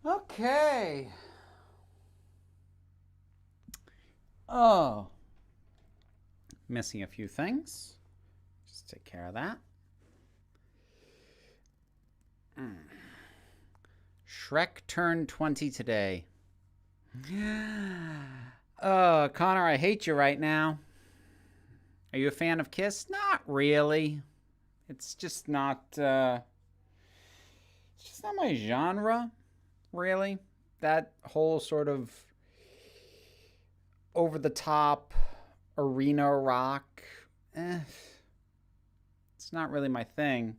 Okay. Oh. Missing a few things. Just take care of that. Shrek turned 20 today. Connor, I hate you right now. Are you a fan of Kiss? Not really. It's just not my genre, really. That whole sort of over the top arena rock, it's not really my thing.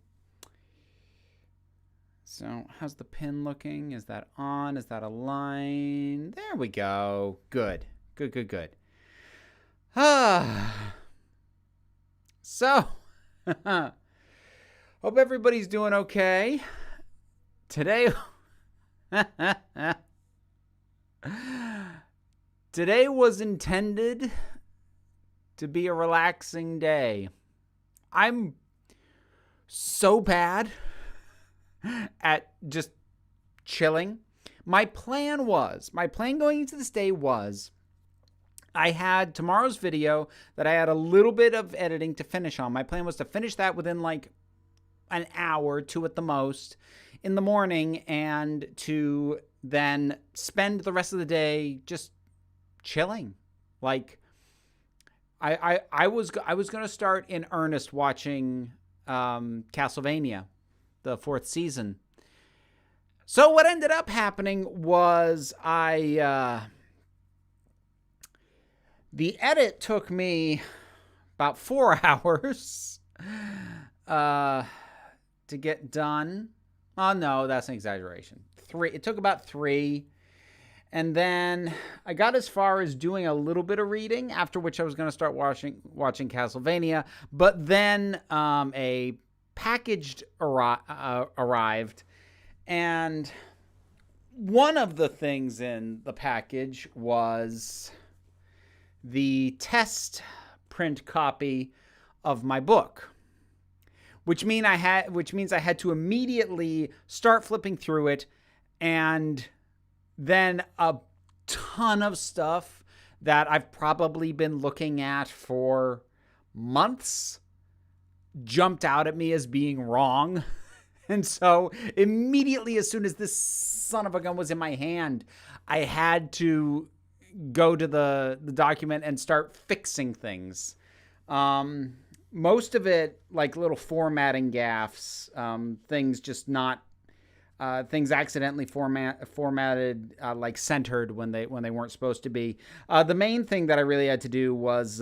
So, how's the pin looking? Is that on? Is that aligned? There we go. Good. Good. So, hope everybody's doing okay. Today was intended to be a relaxing day. I'm so bad at just chilling. My plan going into this day was I had tomorrow's video that I had a little bit of editing to finish on. My plan was to finish that within like an hour, 2 at the most, in the morning, and to then spend the rest of the day just chilling. Like I was going to start in earnest watching Castlevania, the 4th season. So what ended up happening was the edit took me about 4 hours to get done. Oh no, that's an exaggeration. 3. It took about 3. And then I got as far as doing a little bit of reading, after which I was going to start watching Castlevania. But then a package arrived, and one of the things in the package was the test print copy of my book, which means I had to immediately start flipping through it, and then a ton of stuff that I've probably been looking at for months jumped out at me as being wrong. And so immediately, as soon as this son of a gun was in my hand, I had to go to the document and start fixing things. Most of it, like little formatting gaffes, things just not things accidentally formatted like centered when they weren't supposed to be. The main thing that I really had to do was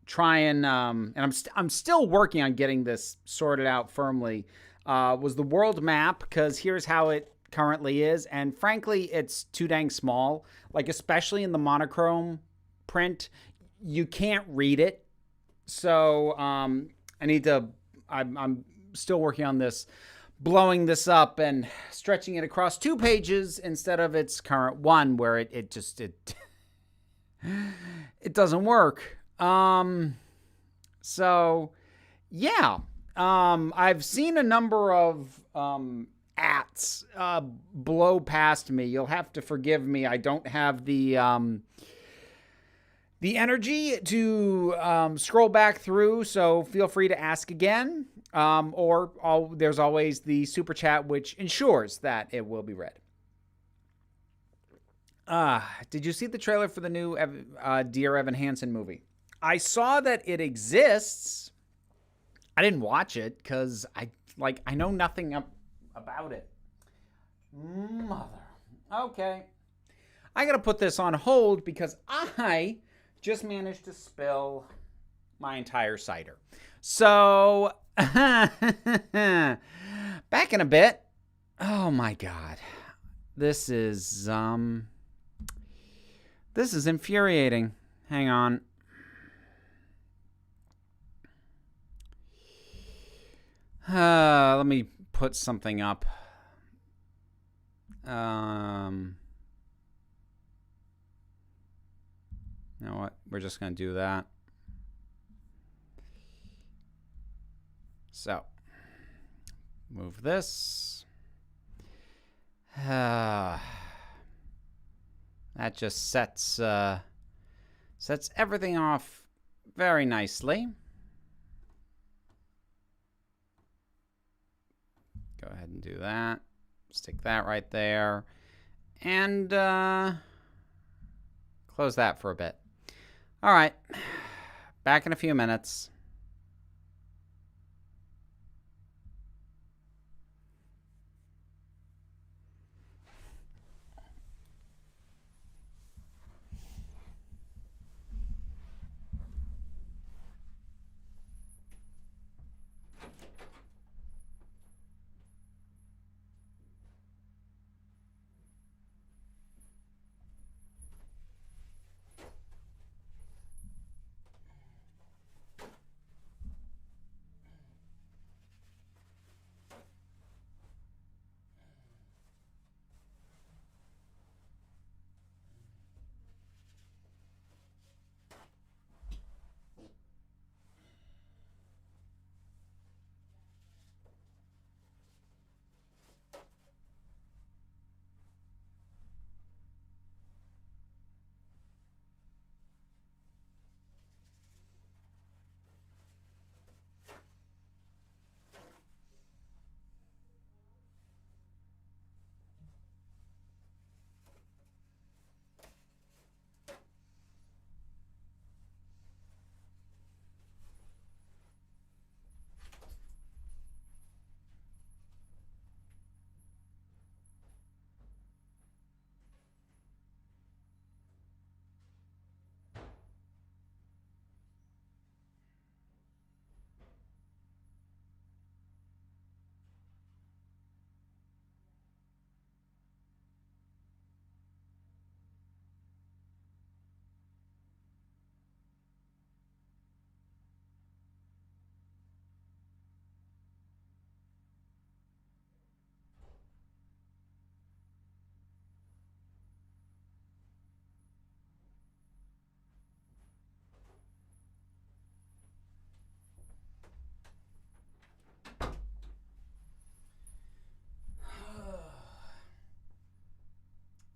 try and I'm still working on getting this sorted out firmly. Was the world map, because here's how it currently is, and frankly, it's too dang small. Like, especially in the monochrome print, you can't read it. So I'm still working on this, blowing this up and stretching it across 2 pages instead of its current 1, where it doesn't work. So yeah, I've seen a number of ats blow past me. You'll have to forgive me. I don't have the energy to scroll back through, so feel free to ask again. There's always the super chat, which ensures that it will be read. Did you see the trailer for the new Dear Evan Hansen movie? I saw that it exists. I didn't watch it because I know nothing about it. Mother. Okay. I gotta put this on hold because I just managed to spill my entire cider. So, back in a bit. Oh my God. This is infuriating. Hang on. Let me put something up. You know what? We're just going to do that. So, move this. That just sets everything off very nicely. Go ahead and do that. Stick that right there. And close that for a bit. All right. Back in a few minutes.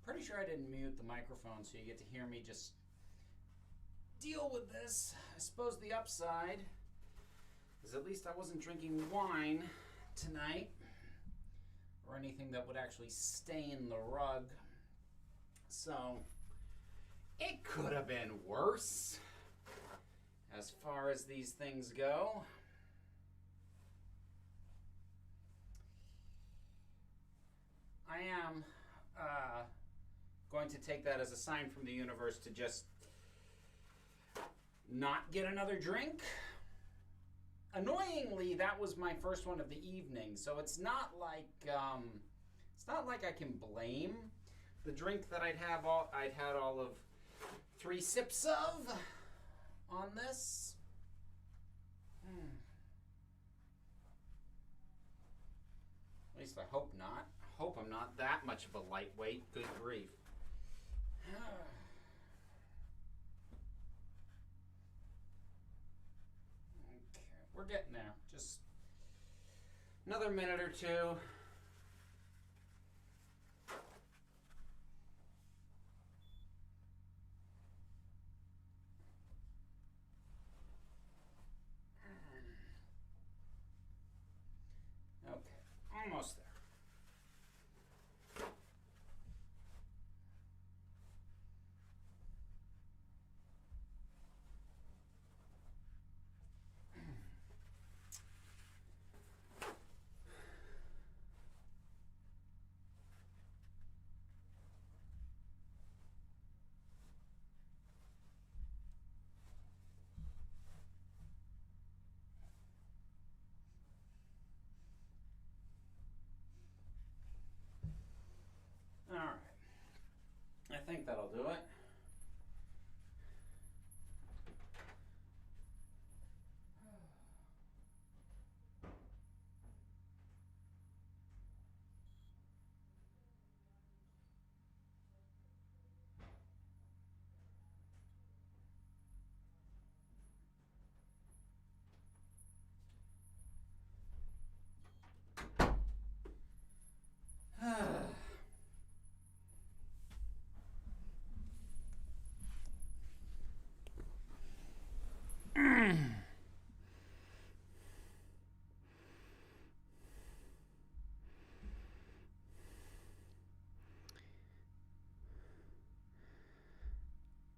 Pretty sure I didn't mute the microphone, so you get to hear me just deal with this. I suppose the upside is at least I wasn't drinking wine tonight or anything that would actually stain the rug. So it could have been worse as far as these things go. I am going to take that as a sign from the universe to just not get another drink. Annoyingly, that was my first one of the evening, so it's not like I can blame the drink that I'd had all of 3 sips of on this. At least I hope not. I hope I'm not that much of a lightweight. Good grief. Okay, we're getting there. Just another minute or two. Okay, almost there.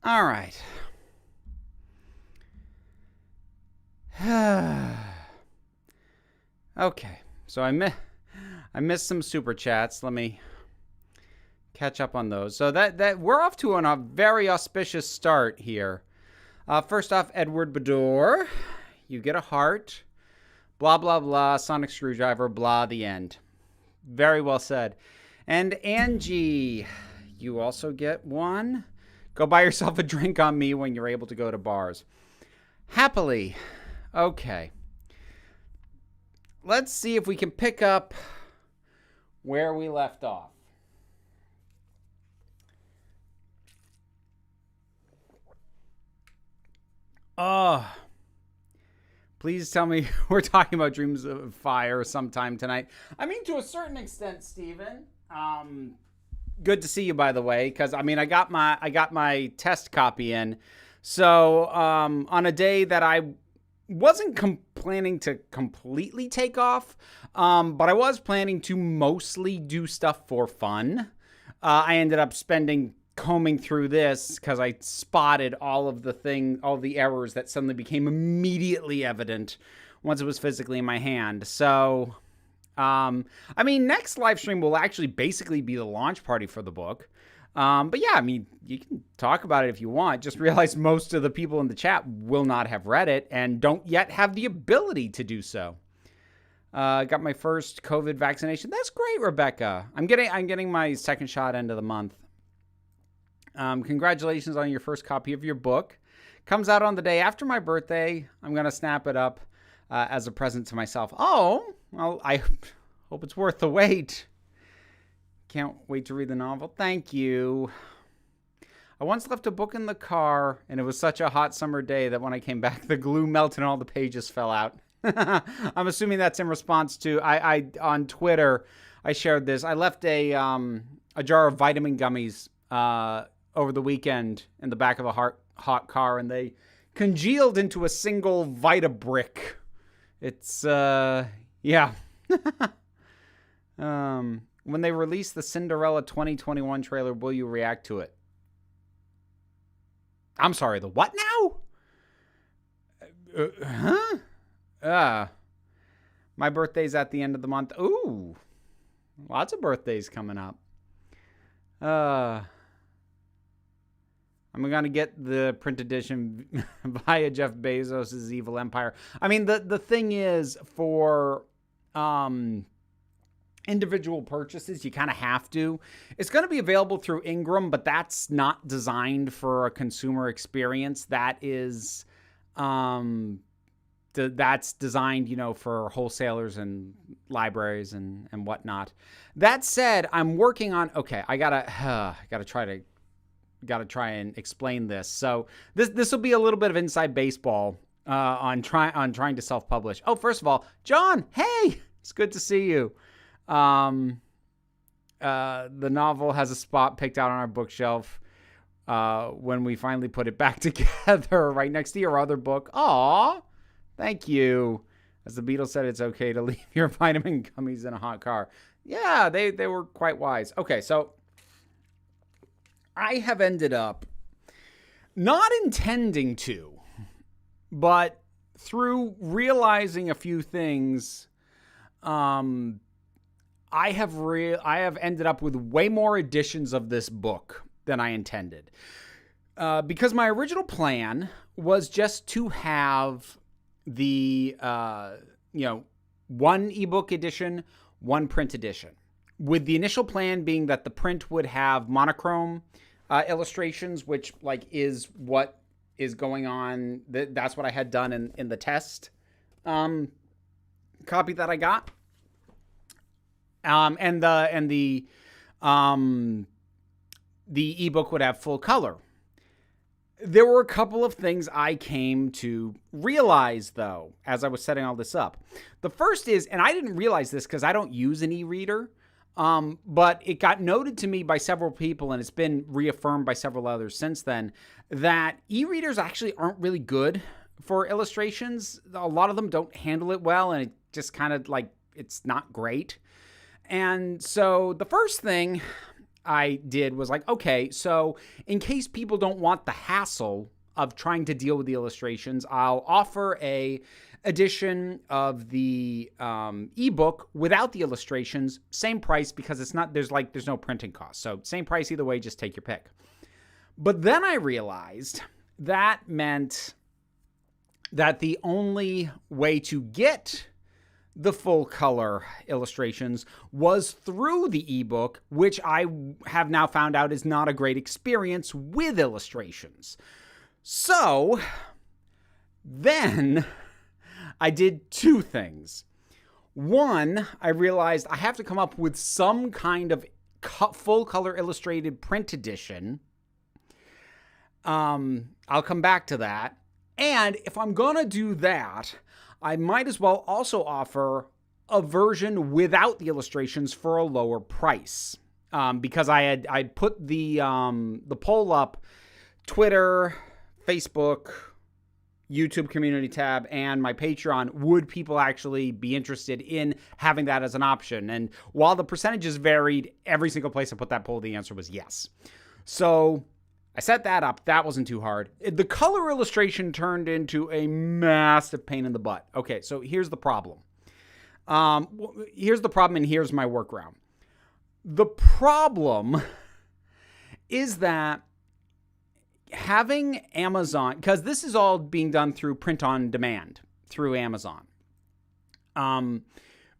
All right. Okay, so I missed some super chats. Let me catch up on those. So that we're off to a very auspicious start here. First off, Edward Bador, you get a heart. Blah blah blah. Sonic screwdriver. Blah. The end. Very well said. And Angie, you also get one. Go buy yourself a drink on me when you're able to go to bars. Happily. Okay. Let's see if we can pick up where we left off. Oh, please tell me we're talking about Dreams of Fire sometime tonight. I mean, to a certain extent, Steven. Good to see you, by the way, because I mean, I got my test copy in. So on a day that I wasn't planning to completely take off, but I was planning to mostly do stuff for fun. I ended up combing through this because I spotted all the errors that suddenly became immediately evident once it was physically in my hand. So, I mean, next live stream will actually basically be the launch party for the book. But yeah, I mean, you can talk about it if you want. Just realize most of the people in the chat will not have read it and don't yet have the ability to do so. Got my first COVID vaccination. That's great, Rebecca. I'm getting my second shot end of the month. Congratulations on your first copy of your book. Comes out on the day after my birthday. I'm going to snap it up as a present to myself. Oh, well, I hope it's worth the wait. Can't wait to read the novel. Thank you. I once left a book in the car, and it was such a hot summer day that when I came back, the glue melted and all the pages fell out. I'm assuming that's in response to, I on Twitter, I shared this. I left a jar of vitamin gummies over the weekend in the back of a hot car, and they congealed into a single Vita brick. It's, yeah. When they release the Cinderella 2021 trailer, will you react to it? I'm sorry, the what now? My birthday's at the end of the month. Ooh, lots of birthdays coming up. I'm going to get the print edition via Jeff Bezos' Evil Empire. I mean, the thing is, for individual purchases, you kind of have to. It's going to be available through Ingram, but that's not designed for a consumer experience. That is, that's designed, for wholesalers and libraries and whatnot. That said, I'm working on. Okay, I gotta try and explain this. So this will be a little bit of inside baseball on trying to self-publish. Oh, first of all, John, hey, it's good to see you. The novel has a spot picked out on our bookshelf when we finally put it back together right next to your other book. Aw, thank you. As the Beatles said, it's okay to leave your vitamin gummies in a hot car. Yeah, they were quite wise. Okay, so I have ended up not intending to, but through realizing a few things, I have ended up with way more editions of this book than I intended. Because my original plan was just to have the, one ebook edition, one print edition. With the initial plan being that the print would have monochrome illustrations, which is what is going on. That's what I had done in the test copy that I got. And the ebook would have full color. There were a couple of things I came to realize, though, as I was setting all this up. The first is, and I didn't realize this because I don't use an e-reader, but it got noted to me by several people, and it's been reaffirmed by several others since then, that e-readers actually aren't really good for illustrations. A lot of them don't handle it well, and it just kind of it's not great. And so the first thing I did was like, okay, so in case people don't want the hassle of trying to deal with the illustrations, I'll offer a edition of the ebook without the illustrations, same price, because there's no printing cost. So same price either way, just take your pick. But then I realized that meant that the only way to get the full color illustrations was through the ebook, which I have now found out is not a great experience with illustrations. So then I did two things. One, I realized I have to come up with some kind of full color illustrated print edition. I'll come back to that. And if I'm going to do that, I might as well also offer a version without the illustrations for a lower price. Because I put the poll up, Twitter, Facebook, YouTube community tab, and my Patreon. Would people actually be interested in having that as an option? And while the percentages varied, every single place I put that poll, the answer was yes. So I set that up. That wasn't too hard. The color illustration turned into a massive pain in the butt. Okay, so here's the problem. Here's the problem, and here's my workaround. The problem is that having Amazon, because this is all being done through print on demand through Amazon,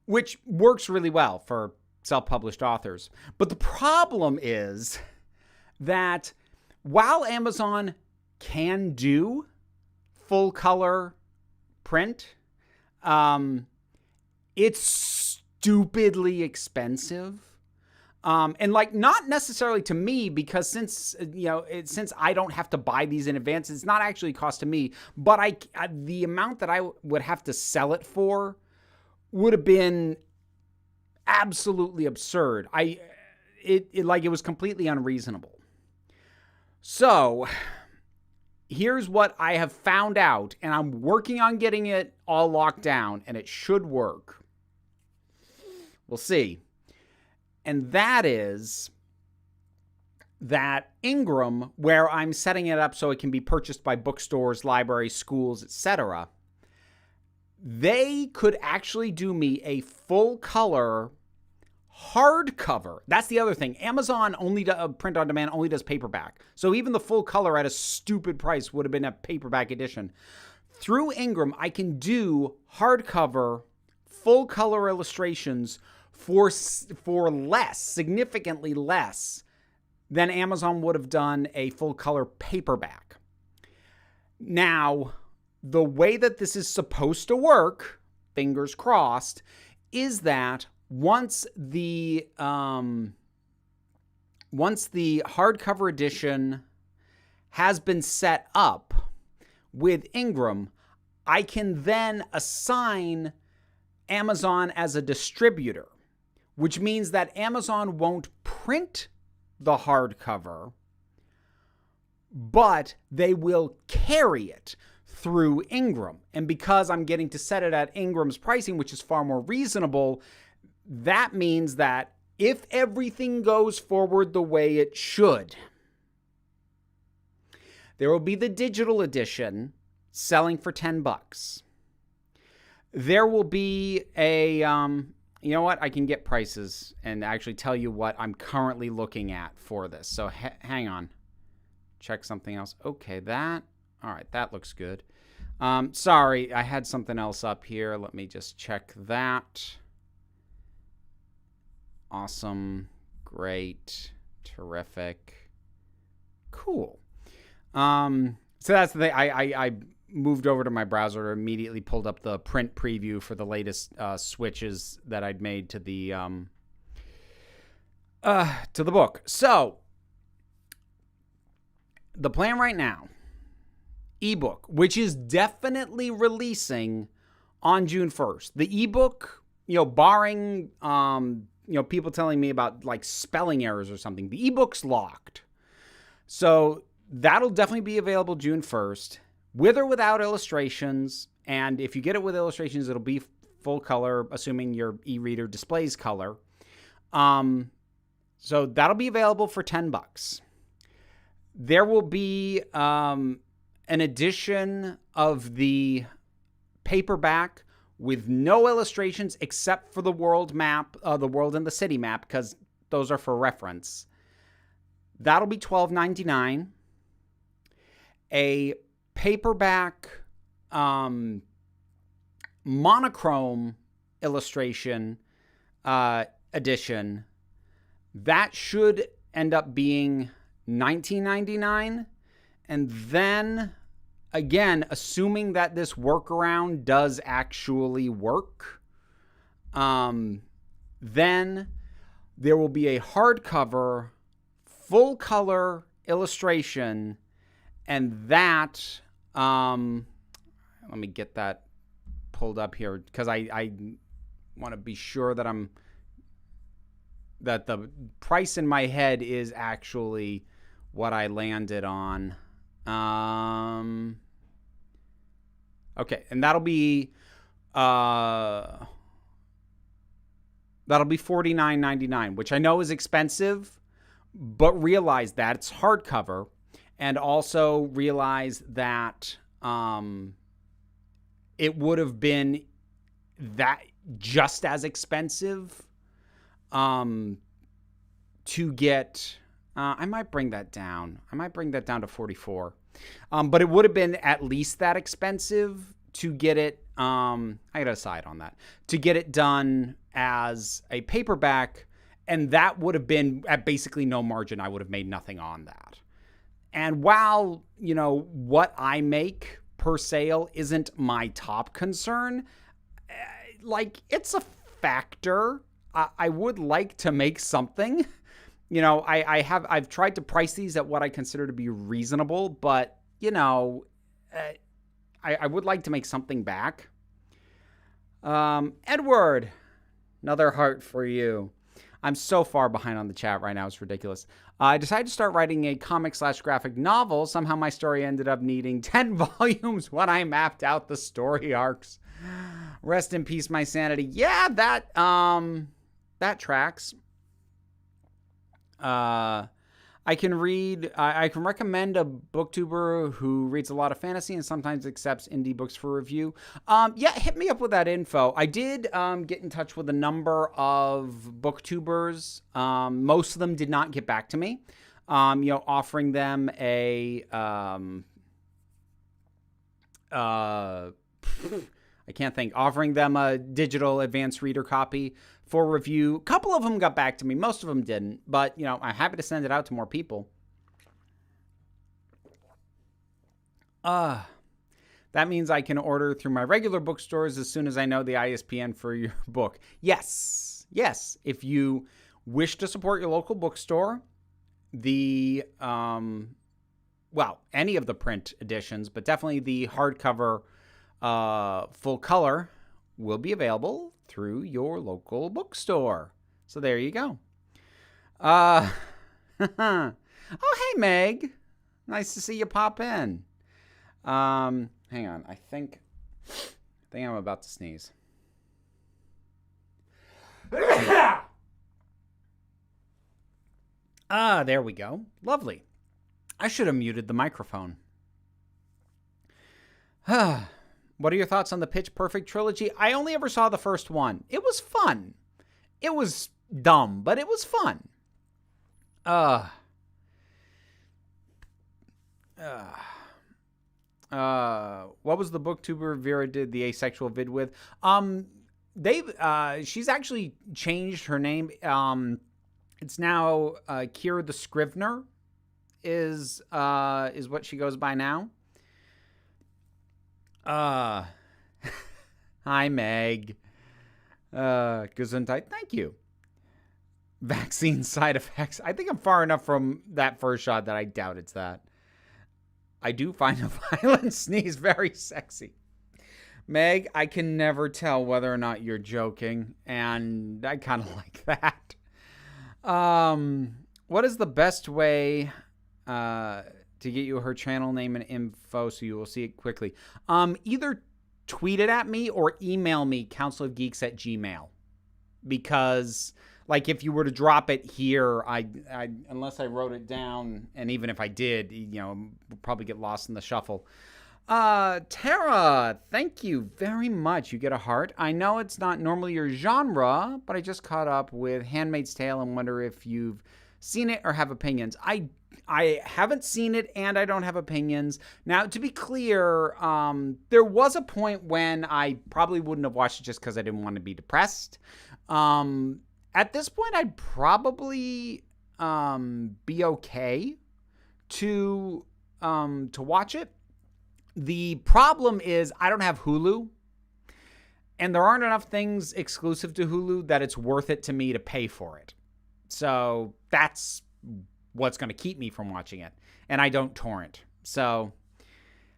which works really well for self-published authors. But the problem is that while Amazon can do full color print, it's stupidly expensive. And like, not necessarily to me, because since I don't have to buy these in advance, it's not actually a cost to me, but the amount that I would have to sell it for would have been absolutely absurd. It was completely unreasonable. So here's what I have found out, and I'm working on getting it all locked down, and it should work. We'll see. And that is that Ingram, where I'm setting it up so it can be purchased by bookstores, libraries, schools, etc., they could actually do me a full color hardcover. That's the other thing. Amazon only print on demand only does paperback. So even the full color at a stupid price would have been a paperback edition. Through Ingram, I can do hardcover, full color illustrations for less, significantly less than Amazon would have done a full color paperback. Now, the way that this is supposed to work, fingers crossed, is that once the hardcover edition has been set up with Ingram, I can then assign Amazon as a distributor, which means that Amazon won't print the hardcover, but they will carry it through Ingram. And because I'm getting to set it at Ingram's pricing, which is far more reasonable, that means that if everything goes forward the way it should, there will be the digital edition selling for $10. There will be a, you know what? I can get prices and actually tell you what I'm currently looking at for this. So hang on. Check something else. Okay, all right, that looks good. Sorry, I had something else up here. Let me just check that. Awesome. Great. Terrific. Cool. So that's the thing. I moved over to my browser, immediately pulled up the print preview for the latest switches that I'd made to the book. So the plan right now, ebook, which is definitely releasing on June 1st. The ebook, barring people telling me about like spelling errors or something, the ebook's locked. So that'll definitely be available June 1st, with or without illustrations. And if you get it with illustrations, it'll be full color, assuming your e-reader displays color. So that'll be available for $10. There will be an edition of the paperback with no illustrations except for the world map, the world and the city map, because those are for reference. That'll be $12.99. A paperback monochrome illustration edition, that should end up being $19.99. And then, again, assuming that this workaround does actually work, then there will be a hardcover, full-color illustration, and that, let me get that pulled up here, because I want to be sure that that the price in my head is actually what I landed on. Okay, and that'll be $49.99, which I know is expensive, but realize that it's hardcover, and also realize that it would have been that just as expensive to get. I might bring that down. I might bring that down to $44. But it would have been at least that expensive to get it. I got to decide on that. To get it done as a paperback, and that would have been at basically no margin. I would have made nothing on that. And while, what I make per sale isn't my top concern, it's a factor. I would like to make something. I've tried to price these at what I consider to be reasonable, but, I would like to make something back. Edward, another heart for you. I'm so far behind on the chat right now. It's ridiculous. I decided to start writing a comic/graphic novel. Somehow my story ended up needing 10 volumes when I mapped out the story arcs. Rest in peace, my sanity. Yeah, that tracks. I can recommend a booktuber who reads a lot of fantasy and sometimes accepts indie books for review. Yeah, hit me up with that info. I did get in touch with a number of booktubers. Most of them did not get back to me. Offering them offering them a digital advanced reader copy for review. A couple of them got back to me. Most of them didn't. But, I'm happy to send it out to more people. That means I can order through my regular bookstores as soon as I know the ISBN for your book. Yes. Yes. If you wish to support your local bookstore, any of the print editions, but definitely the hardcover full color will be available through your local bookstore. So there you go. Oh, hey, Meg. Nice to see you pop in. Hang on. I think I'm about to sneeze. There we go. Lovely. I should have muted the microphone. What are your thoughts on the Pitch Perfect trilogy? I only ever saw the first one. It was fun. It was dumb, but it was fun. What was the booktuber Vera did the asexual vid with? She's actually changed her name. It's now Kira the Scrivener is what she goes by now. Hi, Meg. Gesundheit. Thank you. Vaccine side effects. I think I'm far enough from that first shot that I doubt it's that. I do find a violent sneeze very sexy. Meg, I can never tell whether or not you're joking, and I kind of like that. What is the best way to get you her channel name and info so you will see it quickly? Either tweet it at me or email me, counselofgeeks@gmail.com, because like if you were to drop it here, I unless I wrote it down, and even if I did, would probably get lost in the shuffle. Tara, thank you very much. You get a heart. I know it's not normally your genre, but I just caught up with Handmaid's Tale and wonder if you've seen it or have opinions. I haven't seen it and I don't have opinions. Now, to be clear, there was a point when I probably wouldn't have watched it just because I didn't want to be depressed. At this point, I'd probably be okay to watch it. The problem is I don't have Hulu, and there aren't enough things exclusive to Hulu that it's worth it to me to pay for it. So that's what's going to keep me from watching it, and I don't torrent. So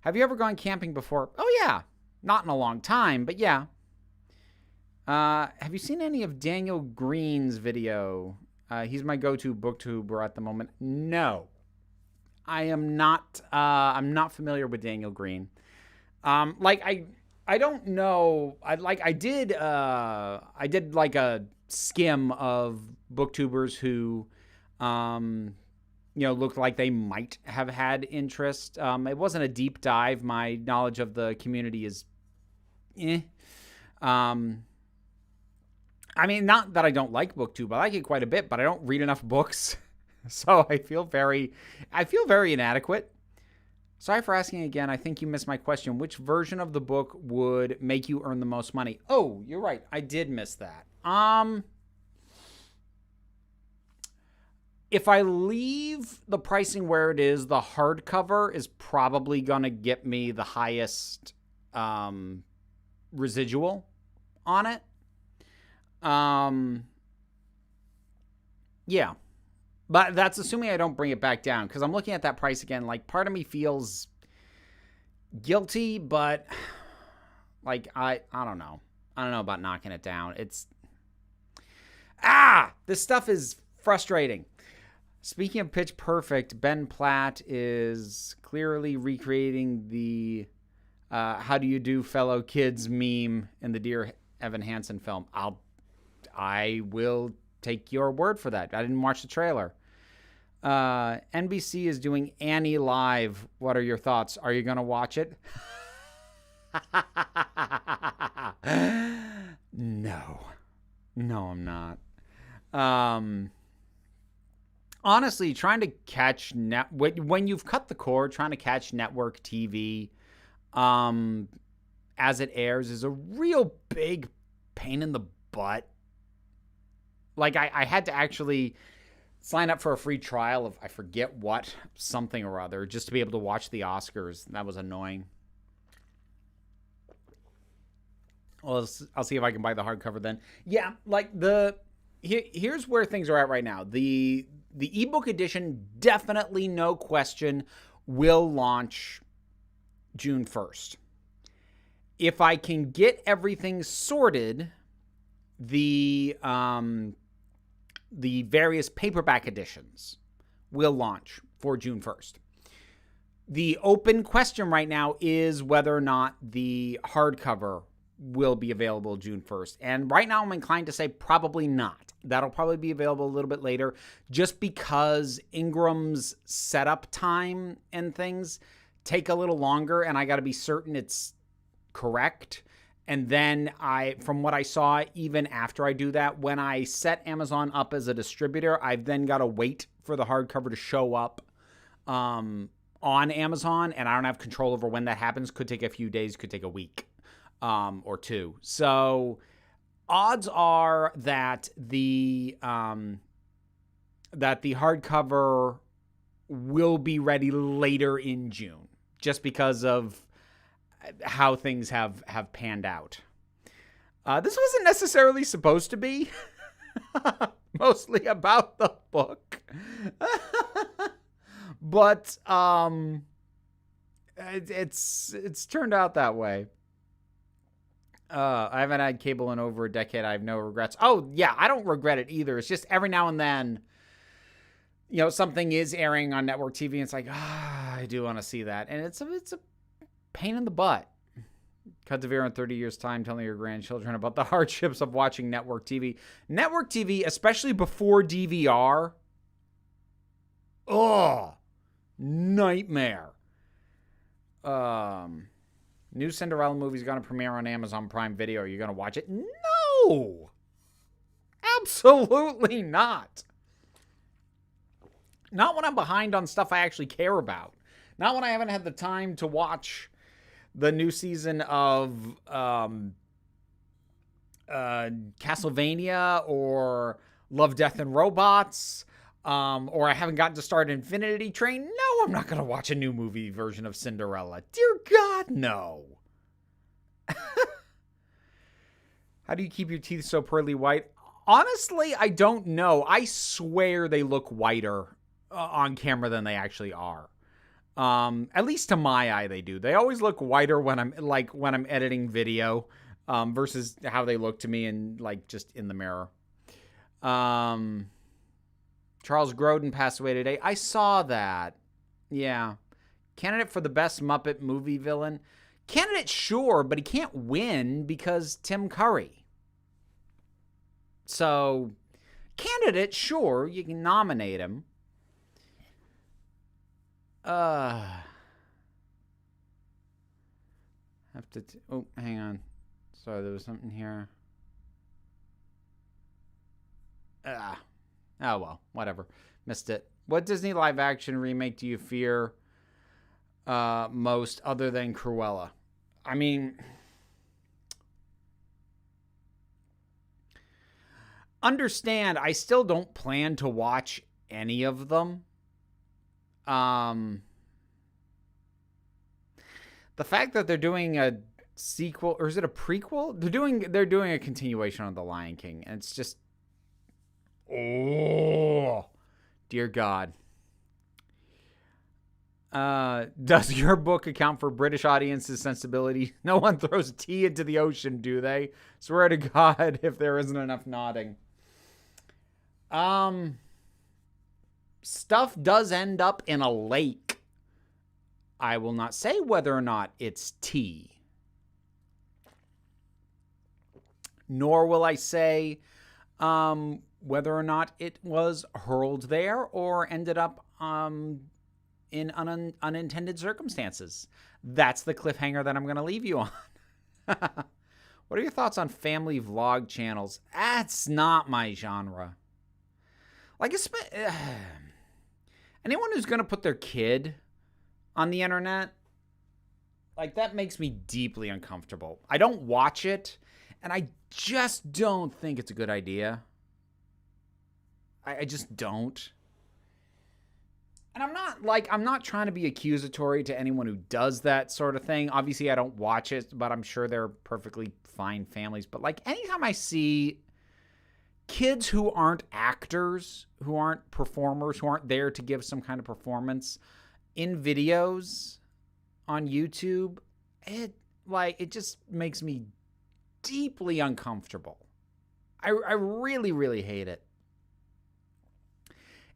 have you ever gone camping before? Oh, yeah. Not in a long time, but yeah. Have you seen any of Daniel Green's video? He's my go-to booktuber at the moment. No. I am not. I'm not familiar with Daniel Green. I don't know. I did like a skim of booktubers who, looked like they might have had interest. It wasn't a deep dive. My knowledge of the community is, I mean, not that I don't like BookTube. I like it quite a bit, but I don't read enough books. So I feel very inadequate. Sorry for asking again. I think you missed my question. Which version of the book would make you earn the most money? Oh, you're right. I did miss that. If I leave the pricing where it is, the hardcover is probably going to get me the highest residual on it. Yeah. But that's assuming I don't bring it back down, because I'm looking at that price again. Like, part of me feels guilty, but like I don't know. I don't know about knocking it down. This stuff is frustrating. Speaking of Pitch Perfect, Ben Platt is clearly recreating the "How do you do, fellow kids" meme in the Dear Evan Hansen film. I will take your word for that. I didn't watch the trailer. NBC is doing Annie live. What are your thoughts? Are you going to watch it? No, I'm not. Honestly, trying to catch when you've cut the cord, trying to catch network TV as it airs is a real big pain in the butt. Like, I had to actually sign up for a free trial of, I forget what, something or other, just to be able to watch the Oscars. That was annoying. Well, I'll see if I can buy the hardcover then. Yeah, like here's where things are at right now. The ebook edition, definitely, no question, will launch June 1st. If I can get everything sorted, the various paperback editions will launch for June 1st. The open question right now is whether or not the hardcover will be available June 1st. And right now I'm inclined to say probably not. That'll probably be available a little bit later, just because Ingram's setup time and things take a little longer, and I got to be certain it's correct. And then from what I saw, even after I do that, when I set Amazon up as a distributor, I've then got to wait for the hardcover to show up on Amazon, and I don't have control over when that happens. Could take a few days, could take a week or two. So odds are that the hardcover will be ready later in June, just because of how things have panned out. This wasn't necessarily supposed to be mostly about the book, but it's turned out that way. I haven't had cable in over a decade. I have no regrets. Oh yeah, I don't regret it either. It's just every now and then, something is airing on network TV, and it's like, I do want to see that, and it's a pain in the butt, Cut to Vera in 30 years' time telling your grandchildren about the hardships of watching network TV. Network TV, especially before DVR. Oh, nightmare. New Cinderella movie's going to premiere on Amazon Prime Video. Are you going to watch it? No. Absolutely not. Not when I'm behind on stuff I actually care about. Not when I haven't had the time to watch the new season of Castlevania or Love, Death, and Robots, or I haven't gotten to start Infinity Train. No, I'm not going to watch a new movie version of Cinderella. Dear God, no. How do you keep your teeth so pearly white? Honestly, I don't know. I swear they look whiter on camera than they actually are. At least to my eye, they do. They always look whiter when I'm editing video, versus how they look to me just in the mirror. Charles Grodin passed away today. I saw that. Yeah. Candidate for the best Muppet movie villain. Candidate, sure, but he can't win because Tim Curry. So, candidate, sure, you can nominate him. Hang on. Sorry, there was something here. Oh, well, whatever. Missed it. What Disney live-action remake do you fear most other than Cruella? I mean, understand, I still don't plan to watch any of them. The fact that they're doing a sequel, or is it a prequel? They're doing a continuation of The Lion King, and it's just, oh, dear God. Does your book account for British audiences' sensibility? No one throws tea into the ocean, do they? Swear to God, if there isn't enough nodding. Stuff does end up in a lake. I will not say whether or not it's tea. Nor will I say whether or not it was hurled there or ended up in unintended circumstances. That's the cliffhanger that I'm going to leave you on. What are your thoughts on family vlog channels? That's not my genre. Like, anyone who's going to put their kid on the internet, like, that makes me deeply uncomfortable. I don't watch it, and I just don't think it's a good idea. I just don't. And I'm not trying to be accusatory to anyone who does that sort of thing. Obviously, I don't watch it, but I'm sure they're perfectly fine families. But, like, anytime I see kids who aren't actors, who aren't performers, who aren't there to give some kind of performance in videos on YouTube, it just makes me deeply uncomfortable. I really, really hate it.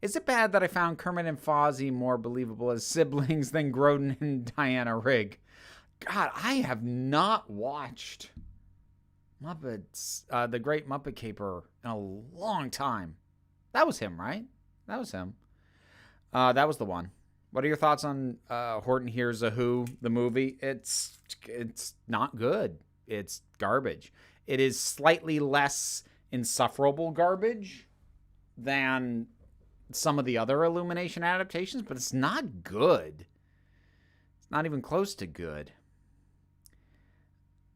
Is it bad that I found Kermit and Fozzie more believable as siblings than Grodin and Diana Rigg? God, I have not watched Muppets, The Great Muppet Caper, in a long time. That was him, right? That was him. That was the one. What are your thoughts on Horton Hears a Who, the movie? It's not good. It's garbage. It is slightly less insufferable garbage than some of the other Illumination adaptations, but it's not good. It's not even close to good.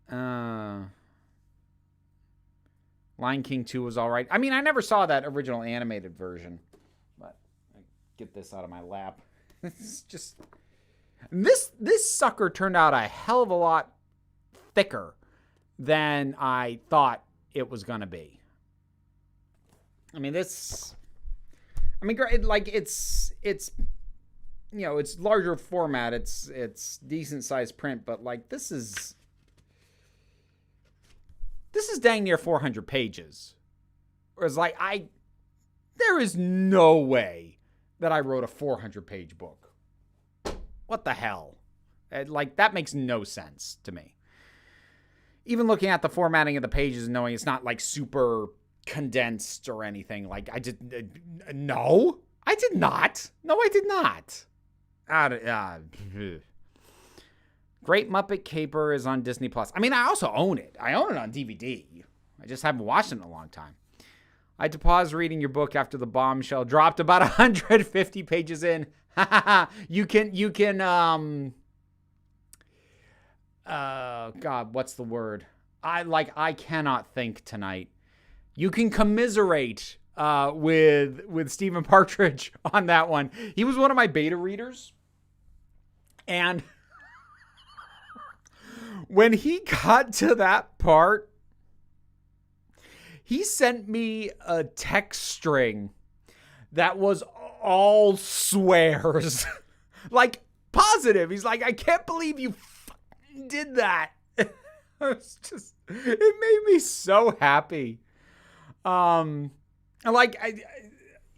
Lion King 2 was all right. I mean, I never saw that original animated version, but I get this out of my lap. It's just, this sucker turned out a hell of a lot thicker than I thought it was going to be. I mean, it's you know, it's larger format, it's decent sized print, but like this is dang near 400 pages. Whereas like there is no way that I wrote a 400 page book. What the hell? Like, that makes no sense to me. even looking at the formatting of the pages and knowing it's not like super condensed or anything. Like I did, no, I did not. No, I did not. Great Muppet Caper is on Disney Plus. I mean, I also own it. I own it on DVD. I just haven't watched it in a long time. I had to pause reading your book after the bombshell dropped about 150 pages in. you can, God, what's the word? I cannot think tonight. You can commiserate, with Stephen Partridge on that one. He was one of my beta readers. And when he got to that part, he sent me a text string that was all swears. Like, positive. He's like, I can't believe you did that. It made me so happy.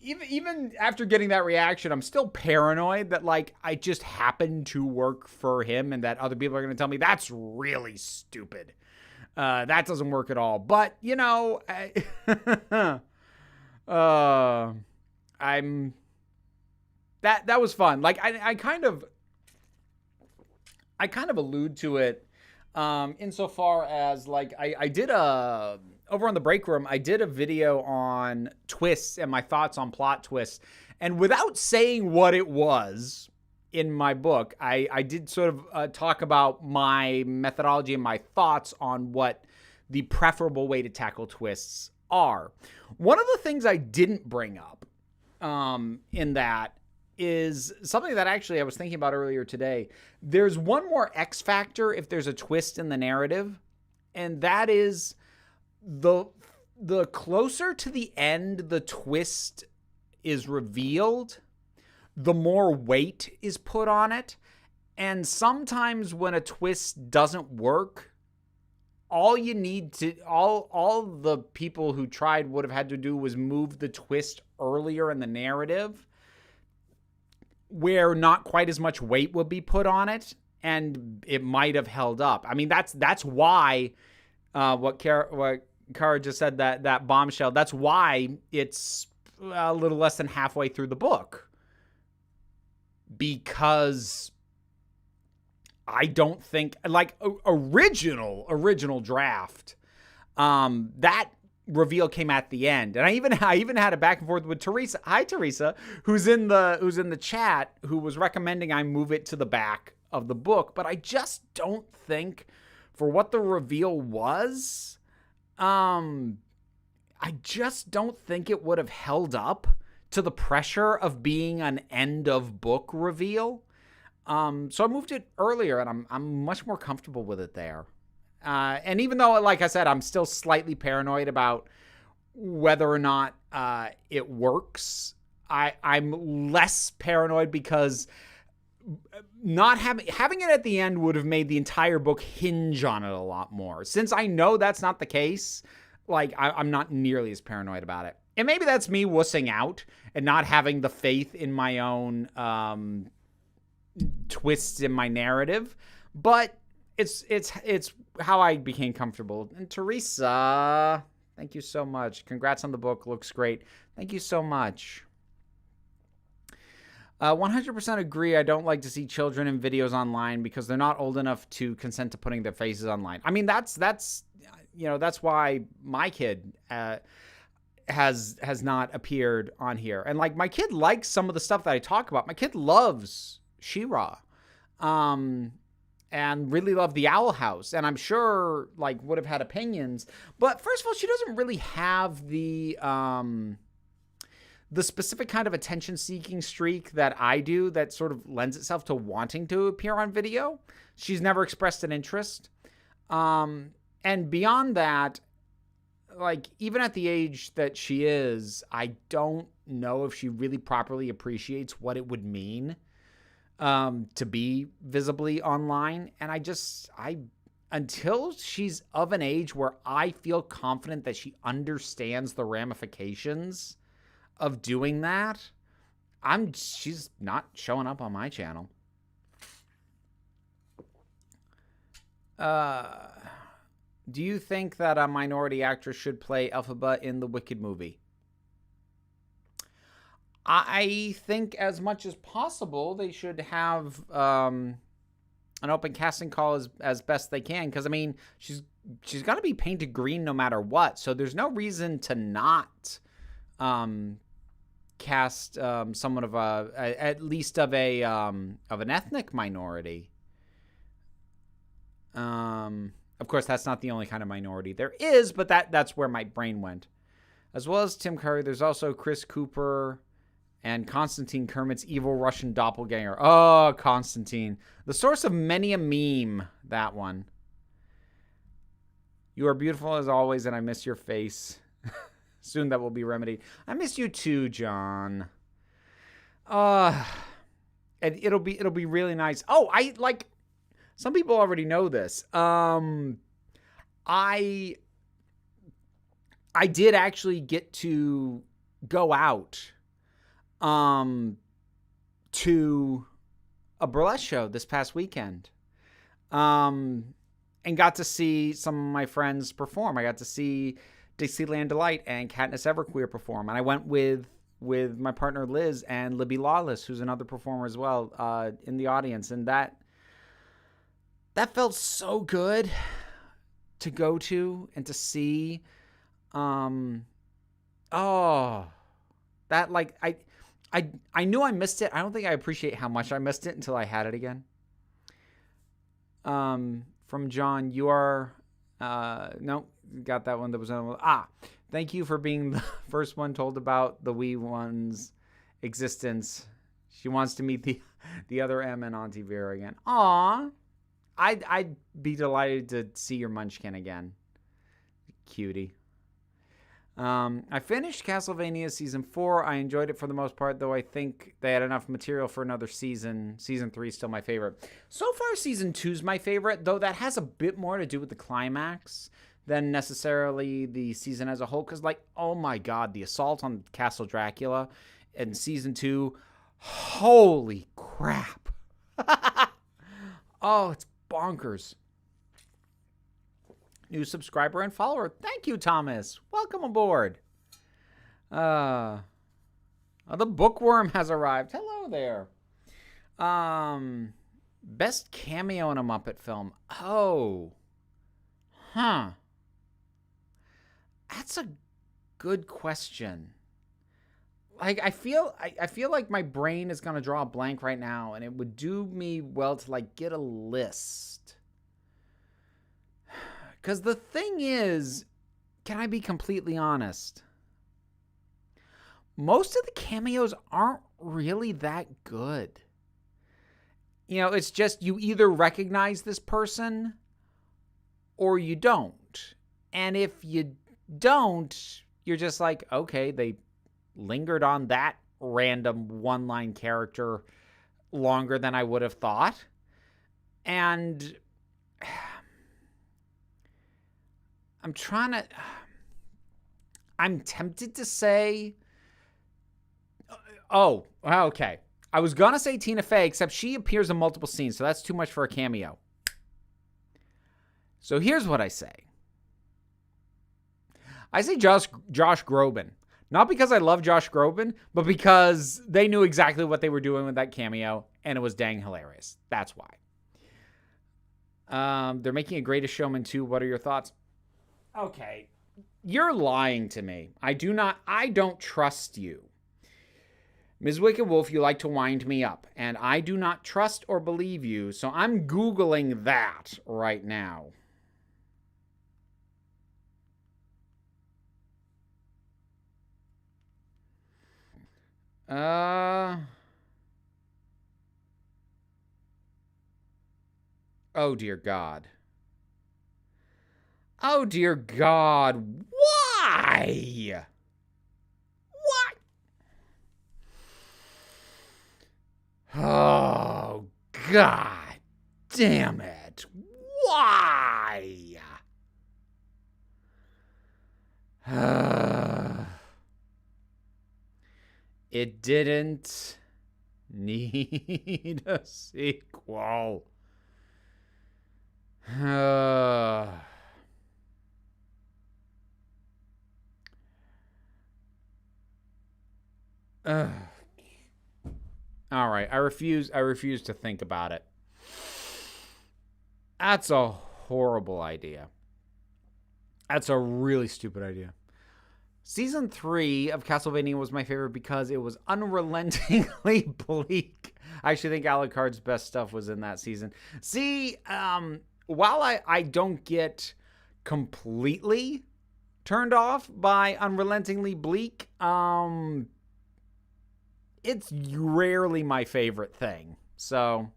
Even after getting that reaction, I'm still paranoid that, like, I just happened to work for him and that other people are going to tell me that's really stupid. That doesn't work at all. But, you know, that was fun. Like, I kind of allude to it, insofar as, like, I did over on the break room, I did a video on twists and my thoughts on plot twists. And without saying what it was in my book, I did sort of talk about my methodology and my thoughts on what the preferable way to tackle twists are. One of the things I didn't bring up in that is something that actually I was thinking about earlier today. There's one more X factor if there's a twist in the narrative, and that is the closer to the end the twist is revealed, the more weight is put on it. And sometimes when a twist doesn't work, all the people who tried would have had to do was move the twist earlier in the narrative, where not quite as much weight would be put on it, and it might have held up. I mean, that's why what Kara just said, that bombshell, that's why it's a little less than halfway through the book. Because I don't think, like, original draft, that reveal came at the end. And I even had a back and forth with Teresa. Hi, Teresa, who's in the chat, who was recommending I move it to the back of the book. But I just don't think, for what the reveal was, I just don't think it would have held up to the pressure of being an end of book reveal. So I moved it earlier, and I'm much more comfortable with it there. And even though, like I said, I'm still slightly paranoid about whether or not it works, I'm less paranoid because not having it at the end would have made the entire book hinge on it a lot more. Since I know that's not the case, like, I'm not nearly as paranoid about it. And maybe that's me wussing out and not having the faith in my own twists in my narrative, but it's how I became comfortable. And Teresa, thank you so much. Congrats on the book. Looks great. Thank you so much. 100% agree. I don't like to see children in videos online because they're not old enough to consent to putting their faces online. I mean, that's why my kid has not appeared on here. And, like, my kid likes some of the stuff that I talk about. My kid loves She-Ra, and really loved the Owl House. And I'm sure, like, would have had opinions. But first of all, she doesn't really have the specific kind of attention-seeking streak that I do that sort of lends itself to wanting to appear on video. She's never expressed an interest. And beyond that, like, even at the age that she is, I don't know if she really properly appreciates what it would mean to be visibly online. And until she's of an age where I feel confident that she understands the ramifications of doing that, she's not showing up on my channel. Do you think that a minority actress should play Elphaba in the Wicked movie? I think as much as possible they should have an open casting call as best they can, because I mean she's got to be painted green no matter what, so there's no reason to not cast someone of at least of an ethnic minority. Of course, that's not the only kind of minority there is, but that's where my brain went. As well as Tim Curry, there's also Chris Cooper and Konstantin Kermit's evil Russian doppelganger. Oh, Konstantin. The source of many a meme, that one. You are beautiful as always, and I miss your face. Soon that will be remedied. I miss you too, John. And it'll be really nice. Oh, some people already know this. I did actually get to go out to a burlesque show this past weekend. And got to see some of my friends perform. I got to see Dixieland Delight and Katniss Everqueer perform. And I went with my partner Liz and Libby Lawless, who's another performer as well, in the audience. And that felt so good to go to and to see. I knew I missed it. I don't think I appreciate how much I missed it until I had it again. From John, you are, no, got that one. There was another one. Thank you for being the first one told about the wee one's existence. She wants to meet the other M and Auntie Vera again. Aw, I'd be delighted to see your munchkin again. Cutie. I finished Castlevania Season 4. I enjoyed it for the most part, though I think they had enough material for another season. Season 3 is still my favorite. So far, Season 2 is my favorite, though that has a bit more to do with the climax than necessarily the season as a whole. Because, oh my god, the assault on Castle Dracula in Season 2, holy crap. Oh, it's bonkers. New subscriber and follower. Thank you, Thomas. Welcome aboard. The bookworm has arrived. Hello there. Best cameo in a Muppet film. Oh. Huh. That's a good question. I feel like my brain is gonna draw a blank right now, and it would do me well to get a list. Because the thing is, can I be completely honest? Most of the cameos aren't really that good. It's just you either recognize this person or you don't. And if you don't, you're just like, okay, they lingered on that random one-line character longer than I would have thought. And I'm tempted to say, okay. I was going to say Tina Fey, except she appears in multiple scenes, so that's too much for a cameo. So here's what I say. I say Josh Groban. Not because I love Josh Groban, but because they knew exactly what they were doing with that cameo, and it was dang hilarious. That's why. They're making a Greatest Showman 2. What are your thoughts? Okay, you're lying to me. I don't trust you. Ms. Wicked Wolf, you like to wind me up, and I do not trust or believe you, so I'm Googling that right now. Oh, dear God. Oh, dear God. Why? What? Oh, God damn it. Why? It didn't need a sequel. Ugh. All right, I refuse to think about it. That's a horrible idea. That's a really stupid idea. Season 3 of Castlevania was my favorite because it was unrelentingly bleak. I actually think Alucard's best stuff was in that season. See, while I don't get completely turned off by unrelentingly bleak, it's rarely my favorite thing. So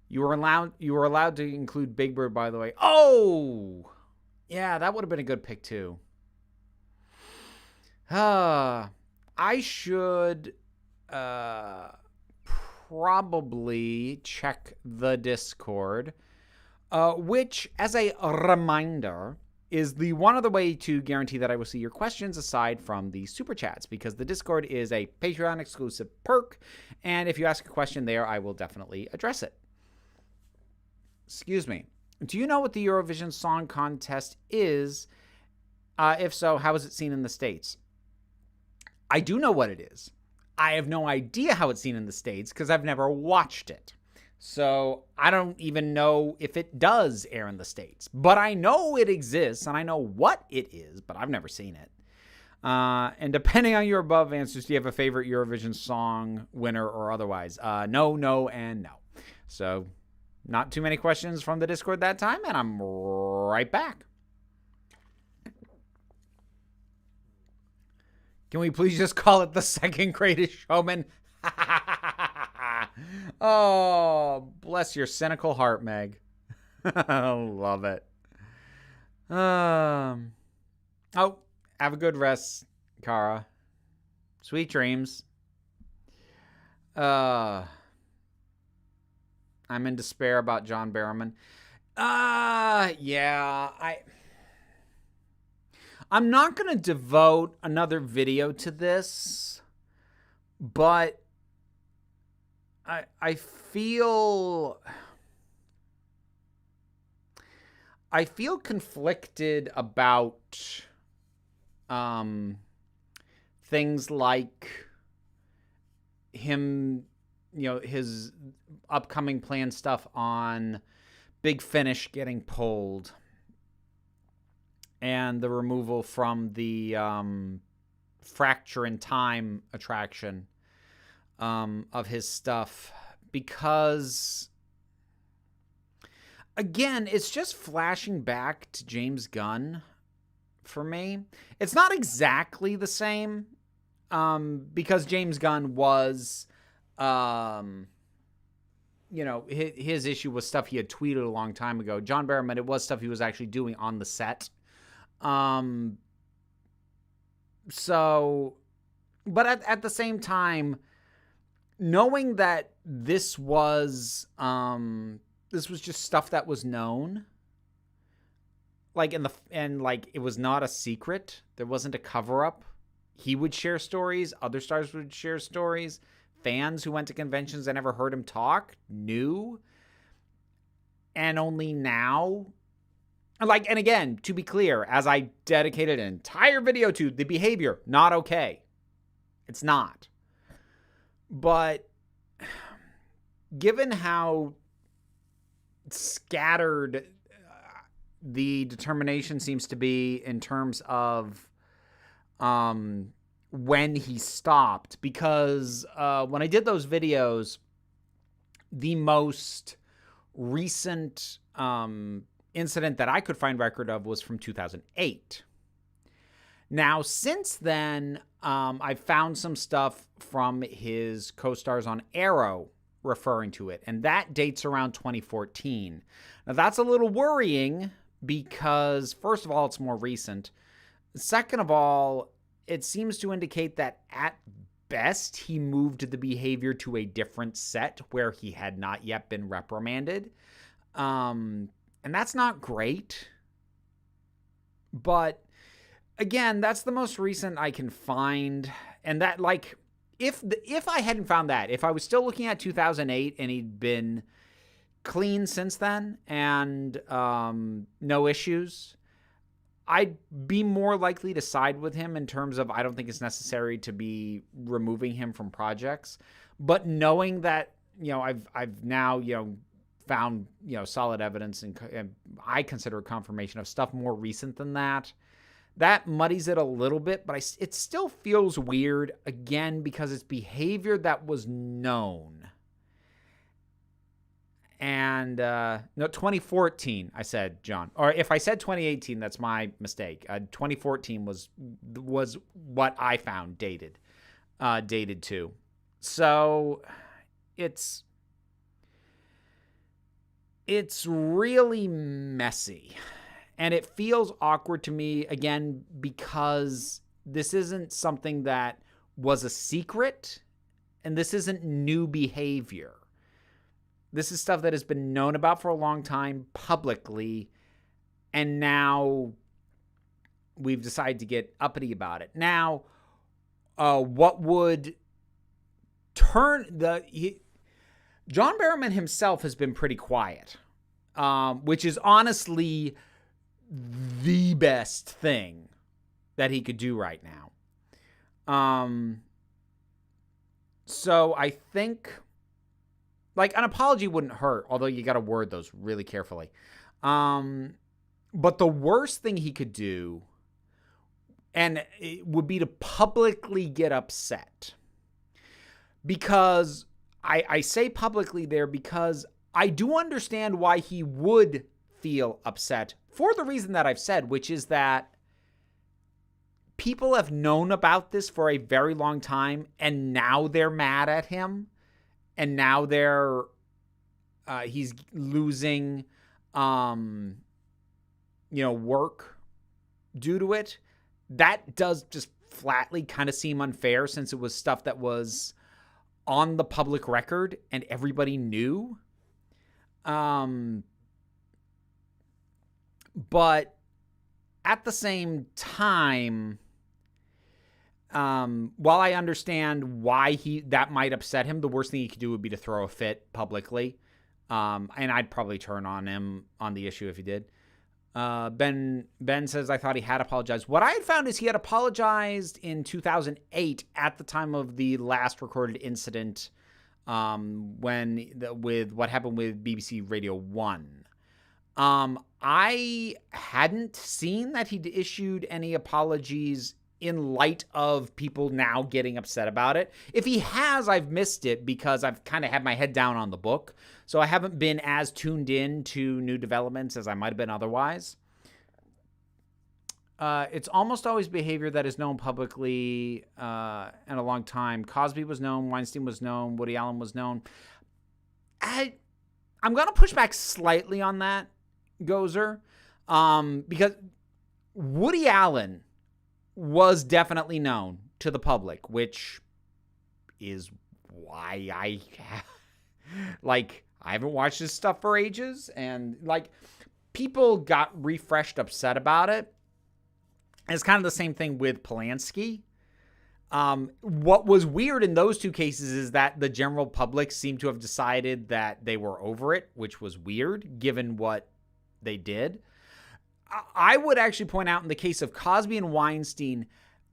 you were allowed to include Big Bird, by the way. Oh, yeah, that would have been a good pick too. I should probably check the Discord, which, as a reminder, is the one other way to guarantee that I will see your questions aside from the super chats, because the Discord is a Patreon exclusive perk, and if you ask a question there, I will definitely address it. Excuse me. Do you know what the Eurovision Song Contest is? If so, how is it seen in the States? I do know what it is. I have no idea how it's seen in the States because I've never watched it. So I don't even know if it does air in the States. But I know it exists and I know what it is, but I've never seen it. And depending on your above answers, do you have a favorite Eurovision song winner or otherwise? No, no, and no. So not too many questions from the Discord that time, and I'm right back. Can we please just call it the second greatest showman? Oh, bless your cynical heart, Meg. I love it. Oh, have a good rest, Kara. Sweet dreams. I'm in despair about John Barrowman. Yeah, I'm not going to devote another video to this, but I feel conflicted about things like him, his upcoming planned stuff on Big Finish getting pulled, and the removal from the Fracture in Time attraction of his stuff, because, again, it's just flashing back to James Gunn for me. It's not exactly the same, because James Gunn was, his issue was stuff he had tweeted a long time ago. John Barrowman, it was stuff he was actually doing on the set. So, but at the same time, knowing that this was just stuff that was known, like it was not a secret. There wasn't a cover up. He would share stories. Other stars would share stories. Fans who went to conventions and never heard him talk knew. And only now, and again, to be clear, as I dedicated an entire video to the behavior, not okay. It's not. But given how scattered the determination seems to be in terms of when he stopped, because when I did those videos, the most recent incident that I could find record of was from 2008. Now, since then, I've found some stuff from his co-stars on Arrow referring to it, and that dates around 2014. Now, that's a little worrying because, first of all, it's more recent. Second of all, it seems to indicate that at best, he moved the behavior to a different set where he had not yet been reprimanded. And that's not great. But again, that's the most recent I can find. And that, if I hadn't found that, if I was still looking at 2008 and he'd been clean since then and no issues, I'd be more likely to side with him in terms of I don't think it's necessary to be removing him from projects. But knowing that, I've now, found, solid evidence and I consider confirmation of stuff more recent than that. That muddies it a little bit, but it still feels weird, again, because it's behavior that was known. And, 2014, I said, John. Or if I said 2018, that's my mistake. 2014 was what I found dated to. So it's really messy. And it feels awkward to me, again, because this isn't something that was a secret, and this isn't new behavior. This is stuff that has been known about for a long time publicly, and now we've decided to get uppity about it. Now, what would turn John Barrowman himself has been pretty quiet, which is honestly the best thing that he could do right now. So I think, like, an apology wouldn't hurt, although you got to word those really carefully. But the worst thing he could do, and it would be to publicly get upset. Because I say publicly there because I do understand why he would feel upset for the reason that I've said, which is that people have known about this for a very long time, and now they're mad at him, and now he's losing, work due to it. That does just flatly kind of seem unfair, since it was stuff that was on the public record and everybody knew. But at the same time, while I understand why that might upset him, the worst thing he could do would be to throw a fit publicly. And I'd probably turn on him on the issue if he did. Ben says, I thought he had apologized. What I had found is he had apologized in 2008 at the time of the last recorded incident, with what happened with BBC Radio 1. I hadn't seen that he'd issued any apologies in light of people now getting upset about it. If he has, I've missed it because I've kind of had my head down on the book. So I haven't been as tuned in to new developments as I might have been otherwise. It's almost always behavior that is known publicly in a long time. Cosby was known, Weinstein was known, Woody Allen was known. I'm going to push back slightly on that, Gozer, because Woody Allen was definitely known to the public, which is why I haven't watched this stuff for ages, and people got refreshed upset about it. It's kind of the same thing with Polanski. What was weird in those two cases is that the general public seemed to have decided that they were over it, which was weird given what they did. I would actually point out in the case of Cosby and Weinstein,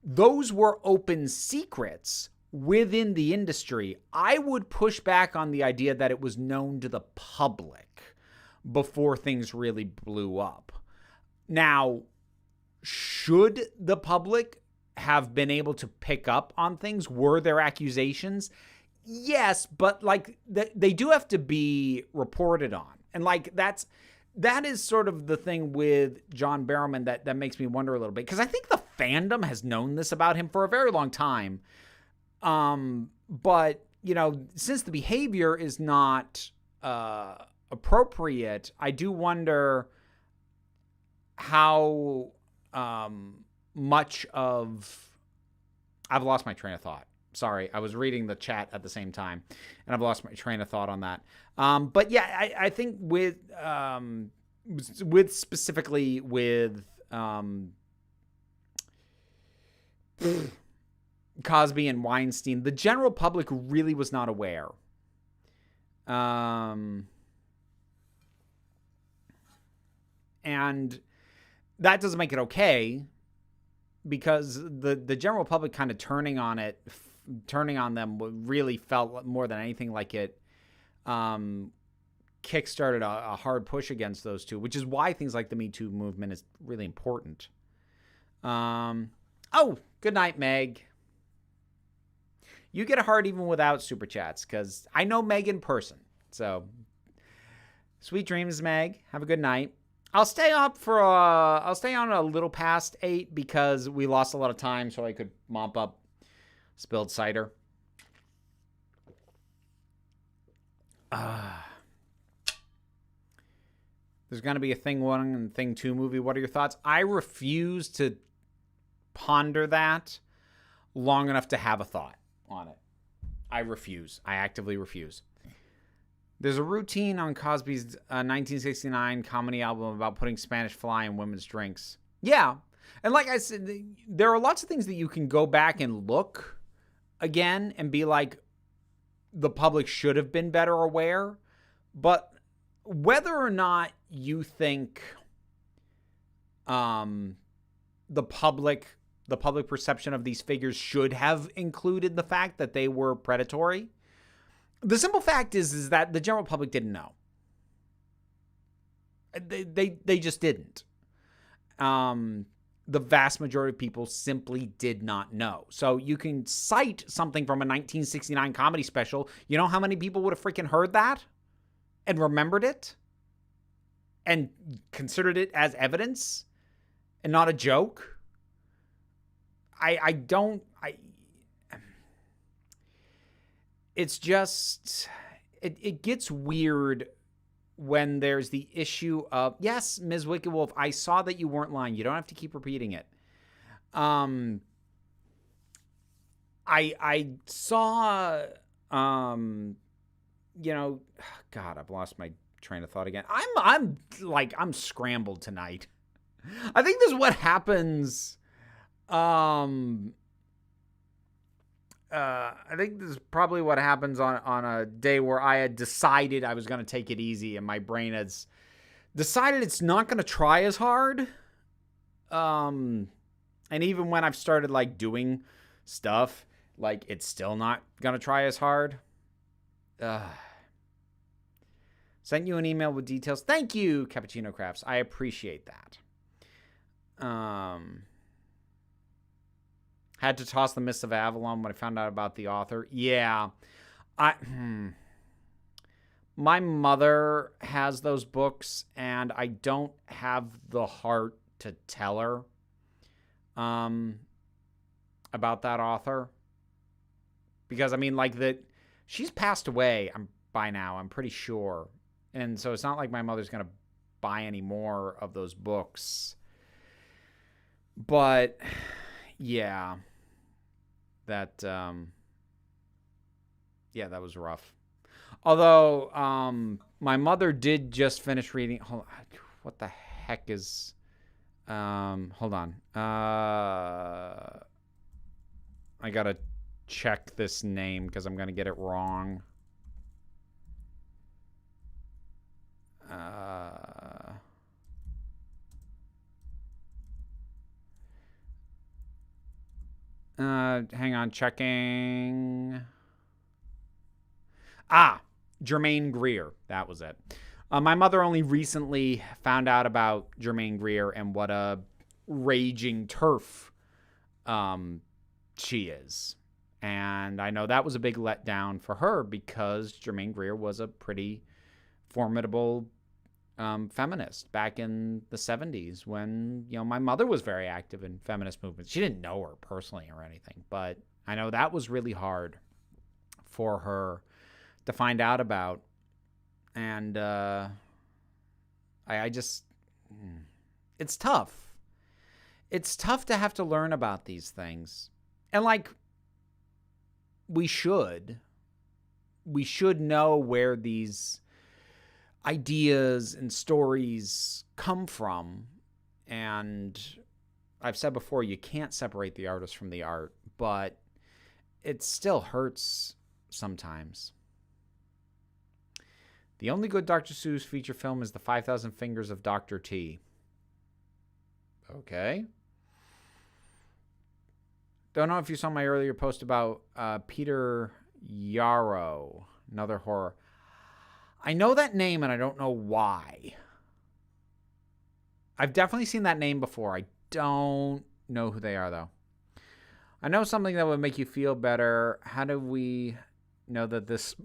those were open secrets within the industry. I would push back on the idea that it was known to the public before things really blew up. Now, should the public have been able to pick up on things? Were there accusations? Yes, but they do have to be reported on. And that is sort of the thing with John Barrowman that makes me wonder a little bit, because I think the fandom has known this about him for a very long time. But, since the behavior is not appropriate, I do wonder how much of... I've lost my train of thought. Sorry, I was reading the chat at the same time, and I've lost my train of thought on that. But yeah, I think with specifically with Cosby and Weinstein, the general public really was not aware. And that doesn't make it okay, because the general public kind of turning on them really felt more than anything like it kickstarted a hard push against those two, which is why things like the Me Too movement is really important. Oh, good night, Meg. You get a heart even without super chats, because I know Meg in person. So, sweet dreams, Meg. Have a good night. I'll stay up for I'll stay on a little past 8 because we lost a lot of time, so I could mop up spilled cider. There's going to be a Thing 1 and Thing 2 movie. What are your thoughts? I refuse to ponder that long enough to have a thought on it. I refuse. I actively refuse. There's a routine on Cosby's 1969 comedy album about putting Spanish fly in women's drinks. Yeah. And like I said, there are lots of things that you can go back and look again and be like, the public should have been better aware. But whether or not you think the public perception of these figures should have included the fact that they were predatory, the simple fact is that the general public didn't know. They just didn't. The vast majority of people simply did not know. So you can cite something from a 1969 comedy special. You know how many people would have freaking heard that and remembered it and considered it as evidence and not a joke? It's just, it gets weird when there's the issue of, yes, Ms. Wicked Wolf, I saw that you weren't lying. You don't have to keep repeating it. I saw, you know, God, I've lost my train of thought again. I'm scrambled tonight. I think this is what happens. I think this is probably what happens on a day where I had decided I was going to take it easy and my brain has decided it's not going to try as hard. And even when I've started like doing stuff, like it's still not going to try as hard. Sent you an email with details. Thank you, Cappuccino Crafts. I appreciate that. Had to toss The Mists of Avalon when I found out about the author. Yeah. My mother has those books, and I don't have the heart to tell her about that author. Because, I mean, like, she's passed away by now, I'm pretty sure. And so it's not like my mother's going to buy any more of those books. But yeah, that was rough. Although my mother did just finish reading. What the heck is? Hold on. I gotta check this name because I'm gonna get it wrong. Hang on, checking. Germaine Greer. That was it. My mother only recently found out about Germaine Greer and what a raging TERF she is. And I know that was a big letdown for her because Germaine Greer was a pretty formidable feminist back in the 70s when, you know, my mother was very active in feminist movements. She didn't know her personally or anything, but I know that was really hard for her to find out about. And I just, it's tough. It's tough to have to learn about these things. And like, we should know where these ideas and stories come from. And I've said before, you can't separate the artist from the art, but it still hurts sometimes. The only good Dr. Seuss feature film is The 5,000 Fingers of Dr. T. Okay. Don't know if you saw my earlier post about Peter Yarrow, another horror. I know that name and I don't know why. I've definitely seen that name before. I don't know who they are, though. I know something that would make you feel better. How do we know that this...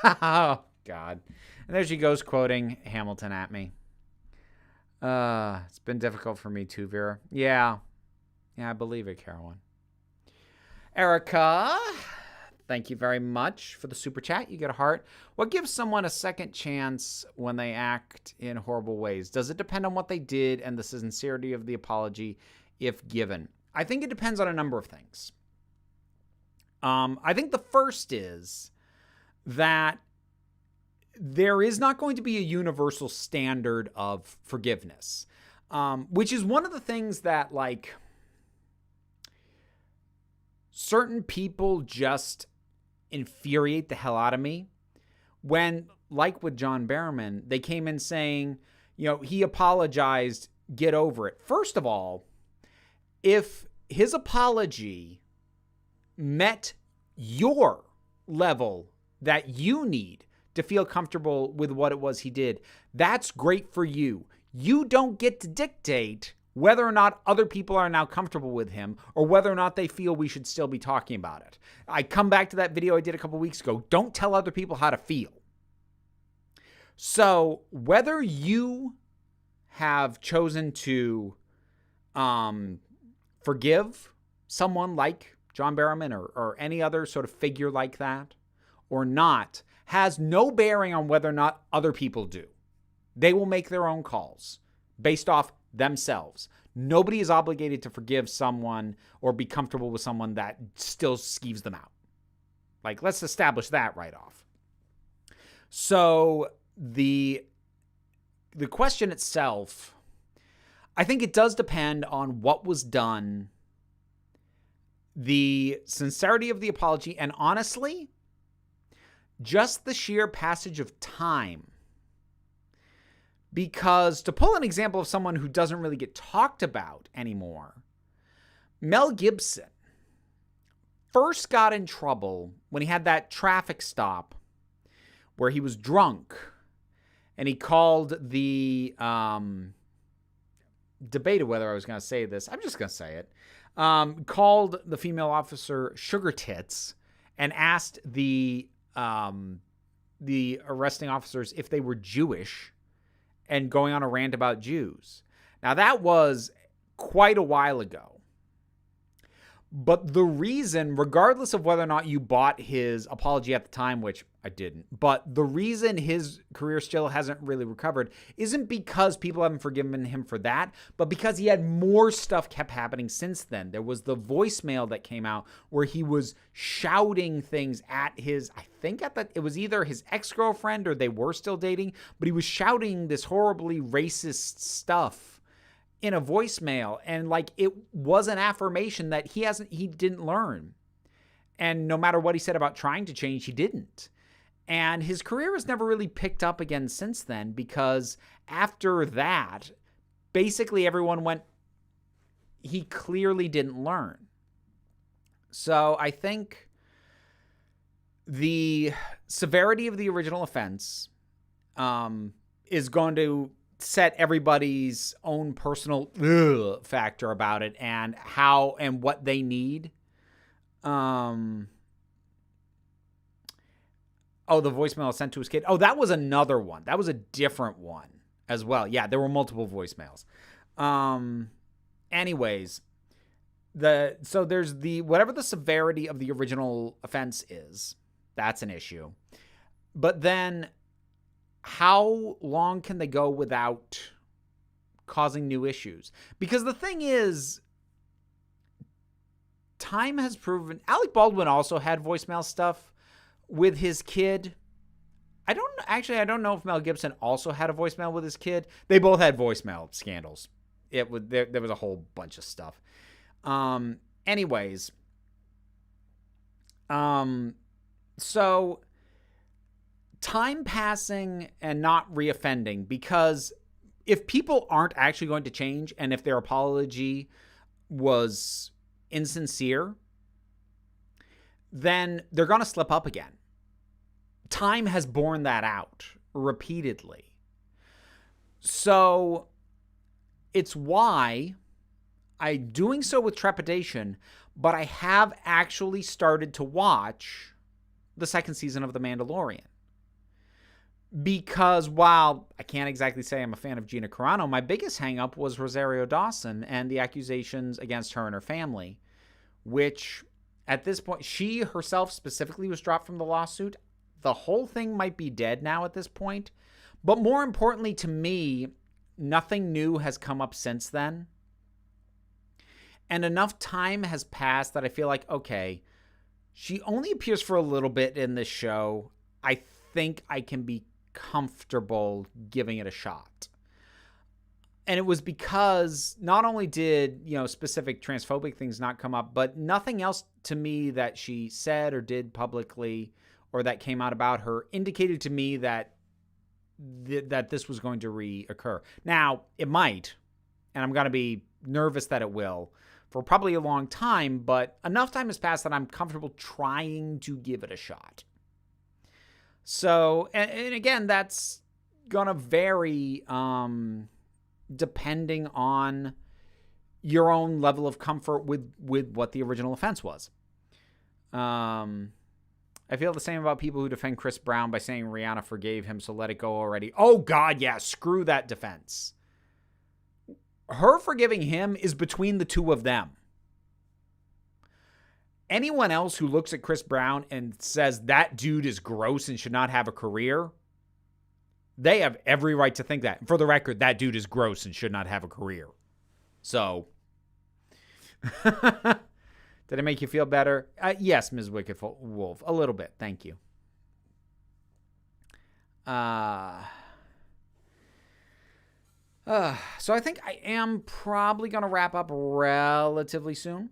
Oh, God. And there she goes quoting Hamilton at me. It's been difficult for me too, Vera. Yeah, I believe it, Carolyn. Erica, thank you very much for the super chat. You get a heart. What gives someone a second chance when they act in horrible ways? Does it depend on what they did and the sincerity of the apology if given? I think it depends on a number of things. I think the first is that there is not going to be a universal standard of forgiveness, which is one of the things that, like, certain people just infuriate the hell out of me when, like with John Barrowman, they came in saying, he apologized, get over it. First of all, if his apology met your level that you need to feel comfortable with what it was he did, that's great for you. You don't get to dictate whether or not other people are now comfortable with him or whether or not they feel we should still be talking about it. I come back to that video I did a couple weeks ago. Don't tell other people how to feel. So whether you have chosen to forgive someone like John Barrowman or any other sort of figure like that or not has no bearing on whether or not other people do. They will make their own calls based off themselves. Nobody is obligated to forgive someone or be comfortable with someone that still skeeves them out. Like, let's establish that right off. So the question itself, I think it does depend on what was done, the sincerity of the apology, and honestly, just the sheer passage of time. Because to pull an example of someone who doesn't really get talked about anymore, Mel Gibson first got in trouble when he had that traffic stop where he was drunk and he called the, debated whether I was going to say this. I'm just going to say it. Called the female officer sugar tits and asked the arresting officers if they were Jewish, and going on a rant about Jews. Now, that was quite a while ago. But the reason, regardless of whether or not you bought his apology at the time, which I didn't, but the reason his career still hasn't really recovered isn't because people haven't forgiven him for that, but because he had more stuff kept happening since then. There was the voicemail that came out where he was shouting things at it was either his ex-girlfriend or they were still dating, but he was shouting this horribly racist stuff in a voicemail, and like it was an affirmation that he didn't learn. And no matter what he said about trying to change, he didn't. And his career has never really picked up again since then, because after that, basically everyone went, he clearly didn't learn. So I think the severity of the original offense is going to set everybody's own personal factor about it and how and what they need. The voicemail sent to his kid. Oh, that was another one. That was a different one as well. Yeah, there were multiple voicemails. Anyways, so there's whatever the severity of the original offense is, that's an issue. But then how long can they go without causing new issues? Because the thing is, time has proven, Alec Baldwin also had voicemail stuff with his kid. I don't know if Mel Gibson also had a voicemail with his kid. They both had voicemail scandals. There was a whole bunch of stuff. Anyways, so time passing and not reoffending, because if people aren't actually going to change, and if their apology was insincere, then they're going to slip up again. Time has borne that out repeatedly. So it's why I'm doing so with trepidation, but I have actually started to watch the second season of The Mandalorian. Because while I can't exactly say I'm a fan of Gina Carano, my biggest hang-up was Rosario Dawson and the accusations against her and her family, which at this point, she herself specifically was dropped from the lawsuit. The whole thing might be dead now at this point. But more importantly to me, nothing new has come up since then. And enough time has passed that I feel like, okay, she only appears for a little bit in this show. I think I can be comfortable giving it a shot. And it was because not only did, specific transphobic things not come up, but nothing else to me that she said or did publicly or that came out about her indicated to me that that this was going to reoccur. Now, it might, and I'm going to be nervous that it will for probably a long time, but enough time has passed that I'm comfortable trying to give it a shot. So, and again, that's going to vary depending on your own level of comfort with what the original offense was. I feel the same about people who defend Chris Brown by saying Rihanna forgave him, so let it go already. Oh, God, yeah, screw that defense. Her forgiving him is between the two of them. Anyone else who looks at Chris Brown and says that dude is gross and should not have a career, they have every right to think that. And for the record, that dude is gross and should not have a career. So, did it make you feel better? Yes, Ms. Wicked Wolf, a little bit. Thank you. So I think I am probably going to wrap up relatively soon.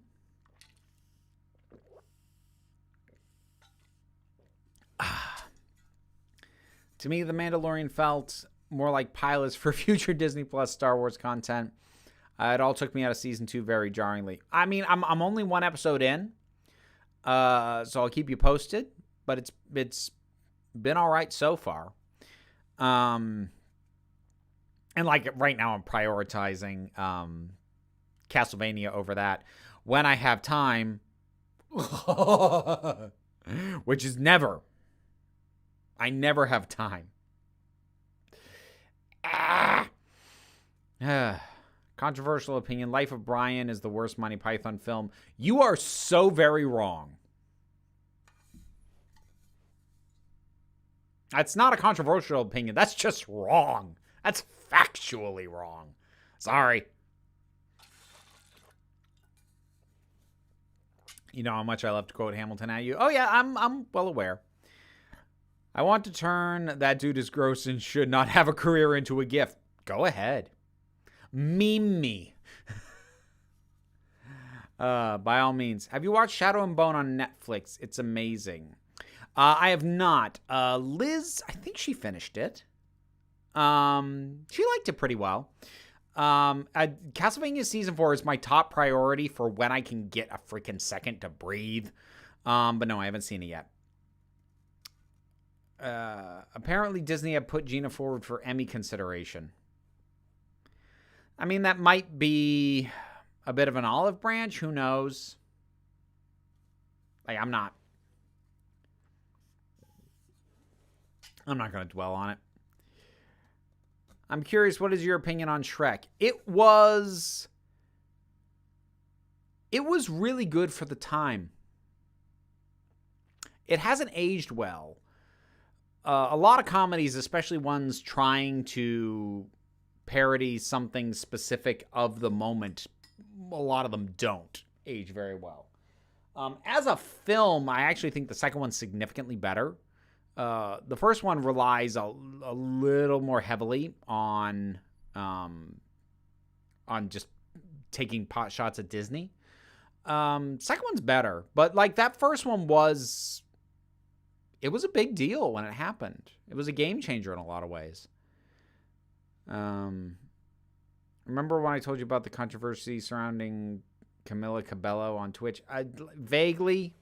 To me, The Mandalorian felt more like pilots for future Disney Plus Star Wars content. It all took me out of season 2 very jarringly. I mean, I'm only one episode in, so I'll keep you posted. But it's been all right so far. And like right now, I'm prioritizing Castlevania over that when I have time, which is never. I never have time. Controversial opinion. Life of Brian is the worst Monty Python film. You are so very wrong. That's not a controversial opinion. That's just wrong. That's factually wrong. Sorry. You know how much I love to quote Hamilton at you. Oh yeah, I'm well aware. I want to turn that dude is gross and should not have a career into a gift. Go ahead. Meme me. By all means. Have you watched Shadow and Bone on Netflix? It's amazing. I have not. Liz, I think she finished it. She liked it pretty well. Castlevania Season 4 is my top priority for when I can get a freaking second to breathe. But no, I haven't seen it yet. Apparently Disney had put Gina forward for Emmy consideration. I mean, that might be a bit of an olive branch. Who knows? Like, I'm not going to dwell on it. I'm curious, what is your opinion on Shrek? It was really good for the time. It hasn't aged well. A lot of comedies, especially ones trying to parody something specific of the moment, a lot of them don't age very well. As a film, I actually think the second one's significantly better. The first one relies a little more heavily on just taking pot shots at Disney. Second one's better, but like that first one was a big deal when it happened. It was a game changer in a lot of ways. Remember when I told you about the controversy surrounding Camila Cabello on Twitch? Vaguely.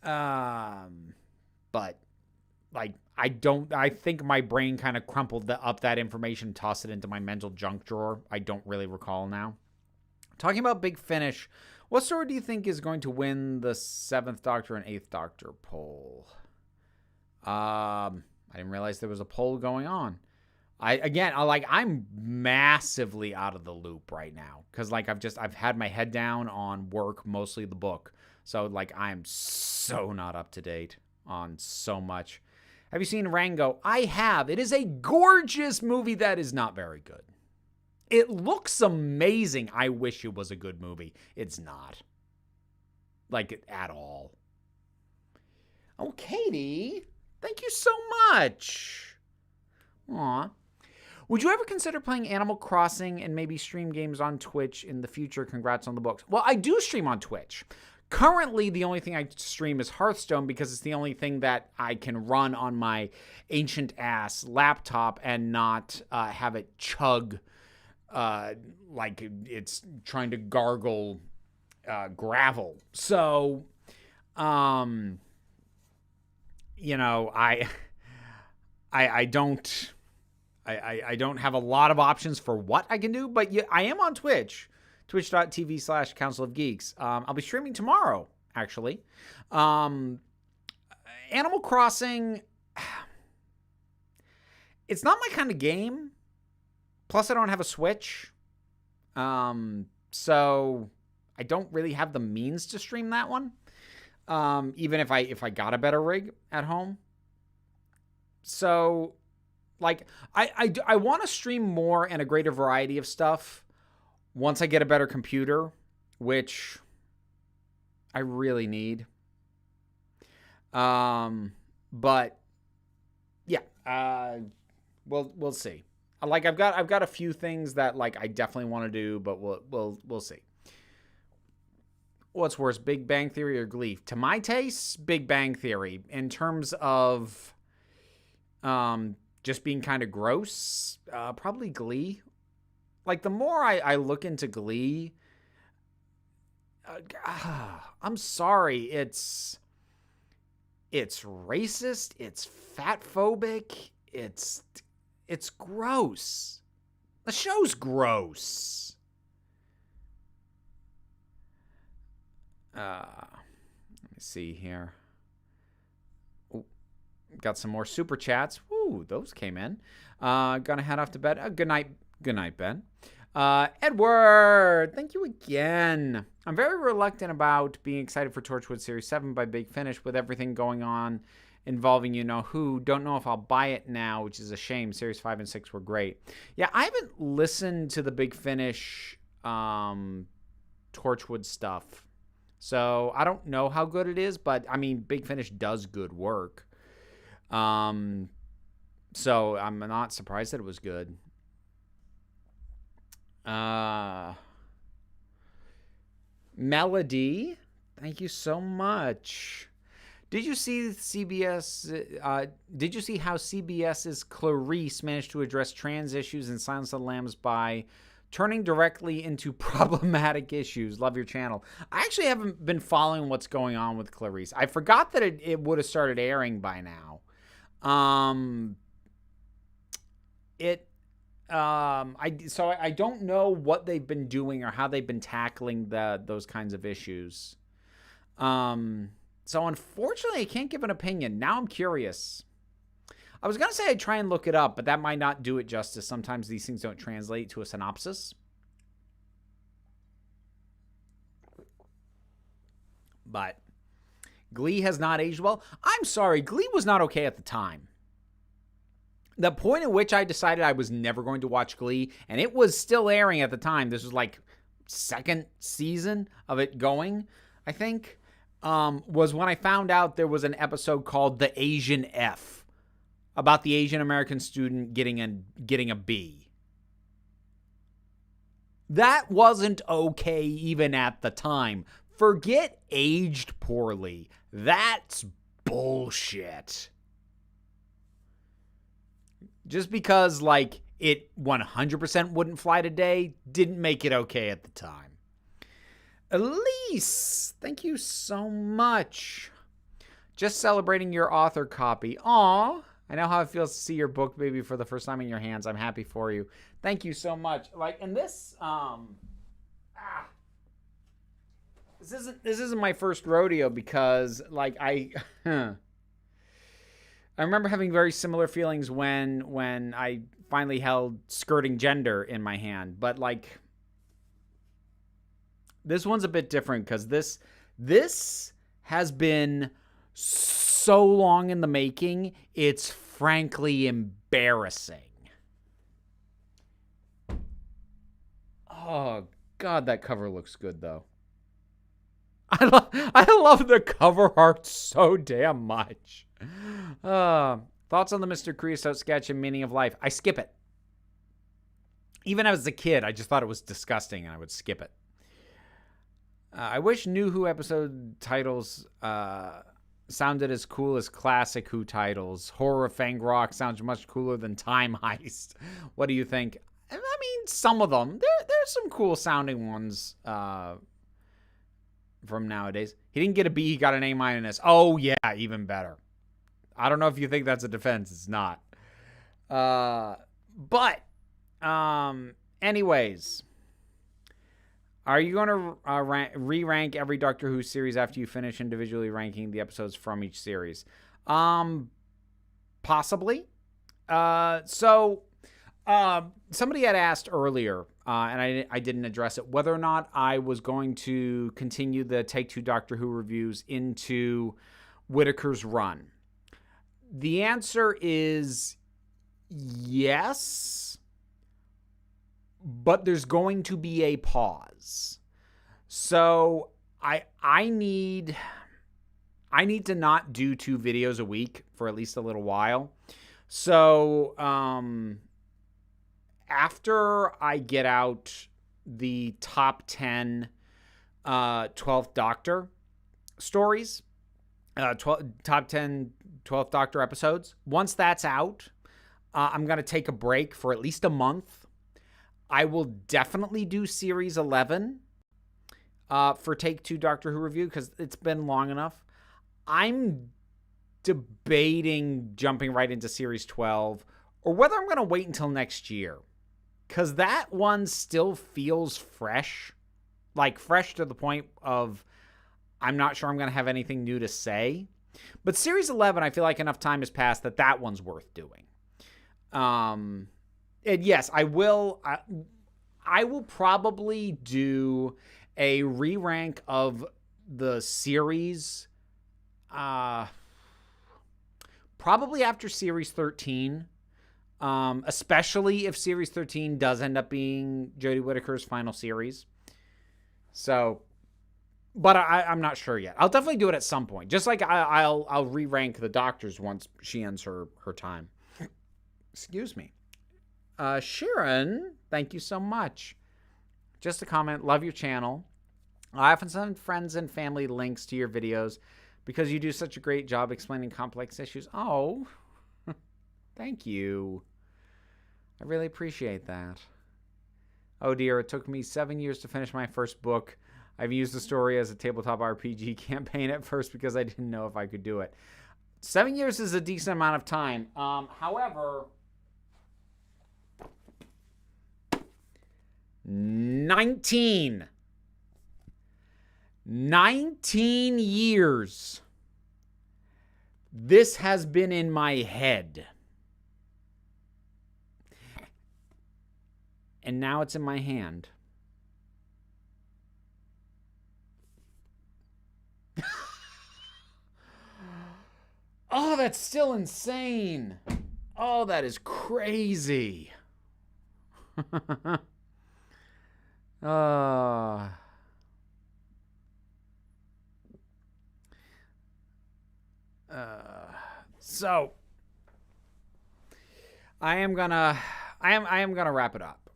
But like, I think my brain kind of crumpled up that information, tossed it into my mental junk drawer. I don't really recall now. Talking about Big Finish, what story do you think is going to win the 7th Doctor and 8th Doctor poll? I didn't realize there was a poll going on. I'm massively out of the loop right now because like I've had my head down on work, mostly the book. So like I'm so not up to date on so much. Have you seen Rango? I have. It is a gorgeous movie that is not very good. It looks amazing. I wish it was a good movie. It's not. Like, at all. Oh, Katie, thank you so much. Aw. Would you ever consider playing Animal Crossing and maybe stream games on Twitch in the future? Congrats on the books. Well, I do stream on Twitch. Currently, the only thing I stream is Hearthstone because it's the only thing that I can run on my ancient-ass laptop and not have it chug like it's trying to gargle gravel. So, you know, I don't have a lot of options for what I can do, but yeah, I am on Twitch, twitch.tv/Council of Geeks. I'll be streaming tomorrow, actually. Animal Crossing, it's not my kind of game. Plus, I don't have a Switch. So I don't really have the means to stream that one. Even if I got a better rig at home. So, like, I want to stream more and a greater variety of stuff once I get a better computer, which I really need. But yeah, we'll see. Like I've got a few things that like I definitely want to do, but we'll see. What's worse, Big Bang Theory or Glee? To my taste, Big Bang Theory. In terms of just being kind of gross, probably Glee. Like the more I look into Glee, I'm sorry, it's racist, it's fat phobic, it's gross. The show's gross. Let me see here. Ooh, got some more super chats. Ooh, those came in. Gonna head off to bed. Good night, Ben. Edward, thank you again. I'm very reluctant about being excited for Torchwood Series 7 by Big Finish with everything going on involving you-know-who. Don't know if I'll buy it now, which is a shame. Series 5 and 6 were great. Yeah, I haven't listened to the Big Finish Torchwood stuff. So I don't know how good it is, but I mean, Big Finish does good work. So I'm not surprised that it was good. Melody, thank you so much. Did you see CBS? Did you see how CBS's Clarice managed to address trans issues in Silence of the Lambs by turning directly into problematic issues? Love your channel. I actually haven't been following what's going on with Clarice. I forgot that it would have started airing by now. I don't know what they've been doing or how they've been tackling those kinds of issues. So unfortunately, I can't give an opinion. Now I'm curious. I was going to say I'd try and look it up, but that might not do it justice. Sometimes these things don't translate to a synopsis. But Glee has not aged well. I'm sorry, Glee was not okay at the time. The point at which I decided I was never going to watch Glee, and it was still airing at the time. This was like second season of it going, I think, was when I found out there was an episode called The Asian F, about the Asian American student getting a B. That wasn't okay even at the time. Forget aged poorly. That's bullshit. Just because, like, it 100% wouldn't fly today didn't make it okay at the time. Elise, thank you so much. Just celebrating your author copy. Aw, I know how it feels to see your book maybe for the first time in your hands. I'm happy for you. Thank you so much. Like, and this this isn't my first rodeo because like I remember having very similar feelings when I finally held Skirting Gender in my hand, but like this one's a bit different because this has been so long in the making, it's frankly embarrassing. Oh, God, that cover looks good, though. I love the cover art so damn much. Thoughts on the Mr. Creosote sketch and Meaning of Life? I skip it. Even as a kid, I just thought it was disgusting, and I would skip it. I wish New Who episode titles sounded as cool as classic Who titles. Horror of Fang Rock sounds much cooler than Time Heist. What do you think? I mean, some of them. There's some cool sounding ones from nowadays. He didn't get a B, he got an A-. Oh, yeah, even better. I don't know if you think that's a defense. It's not. But, anyways, are you going to re-rank every Doctor Who series after you finish individually ranking the episodes from each series? Possibly. Somebody had asked earlier, and I didn't address it, whether or not I was going to continue the Take Two Doctor Who reviews into Whittaker's run. The answer is yes, but there's going to be a pause. So I need to not do 2 videos a week for at least a little while. So after I get out the top 10 12th Doctor stories, top 10 12th Doctor episodes, once that's out, I'm going to take a break for at least a month. I will definitely do Series 11 for Take Two Doctor Who review because it's been long enough. I'm debating jumping right into Series 12 or whether I'm going to wait until next year because that one still feels fresh, like fresh to the point of I'm not sure I'm going to have anything new to say. But Series 11, I feel like enough time has passed that one's worth doing. And yes, I will probably do a re-rank of the series probably after Series 13, especially if Series 13 does end up being Jodie Whittaker's final series. So, but I'm not sure yet. I'll definitely do it at some point. Just like I'll re-rank the Doctors once she ends her time. Excuse me. Sharon, thank you so much. Just a comment. Love your channel. I often send friends and family links to your videos because you do such a great job explaining complex issues. Oh, thank you. I really appreciate that. Oh dear, it took me 7 years to finish my first book. I've used the story as a tabletop RPG campaign at first because I didn't know if I could do it. 7 years is a decent amount of time. However, 19 years this has been in my head. And now it's in my hand. Oh, that's still insane. Oh, that is crazy. So I am gonna wrap it up.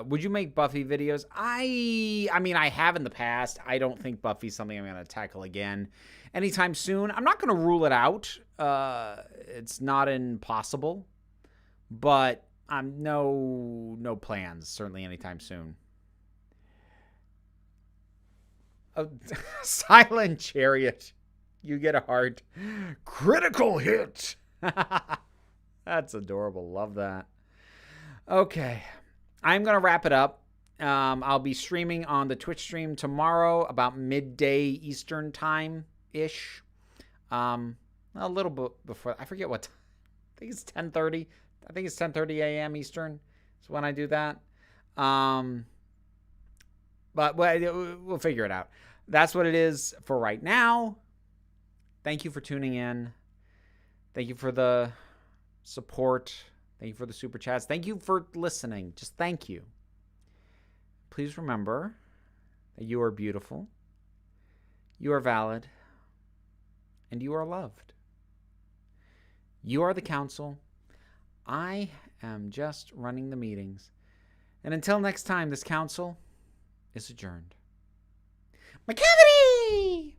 Would you make Buffy videos? I mean, I have in the past. I don't think Buffy's something I'm gonna tackle again anytime soon. I'm not gonna rule it out. It's not impossible, but no plans, certainly anytime soon. Oh, Silent Chariot. You get a heart. Critical hit. That's adorable. Love that. Okay. I'm going to wrap it up. I'll be streaming on the Twitch stream tomorrow about midday Eastern time-ish. A little bit before. I forget what time. I think it's 10:30. I think it's 10:30 a.m. Eastern is when I do that. But we'll figure it out. That's what it is for right now. Thank you for tuning in. Thank you for the support. Thank you for the super chats. Thank you for listening. Just thank you. Please remember that you are beautiful, you are valid, and you are loved. You are the council. I am just running the meetings. And until next time, this council is adjourned. My cavity!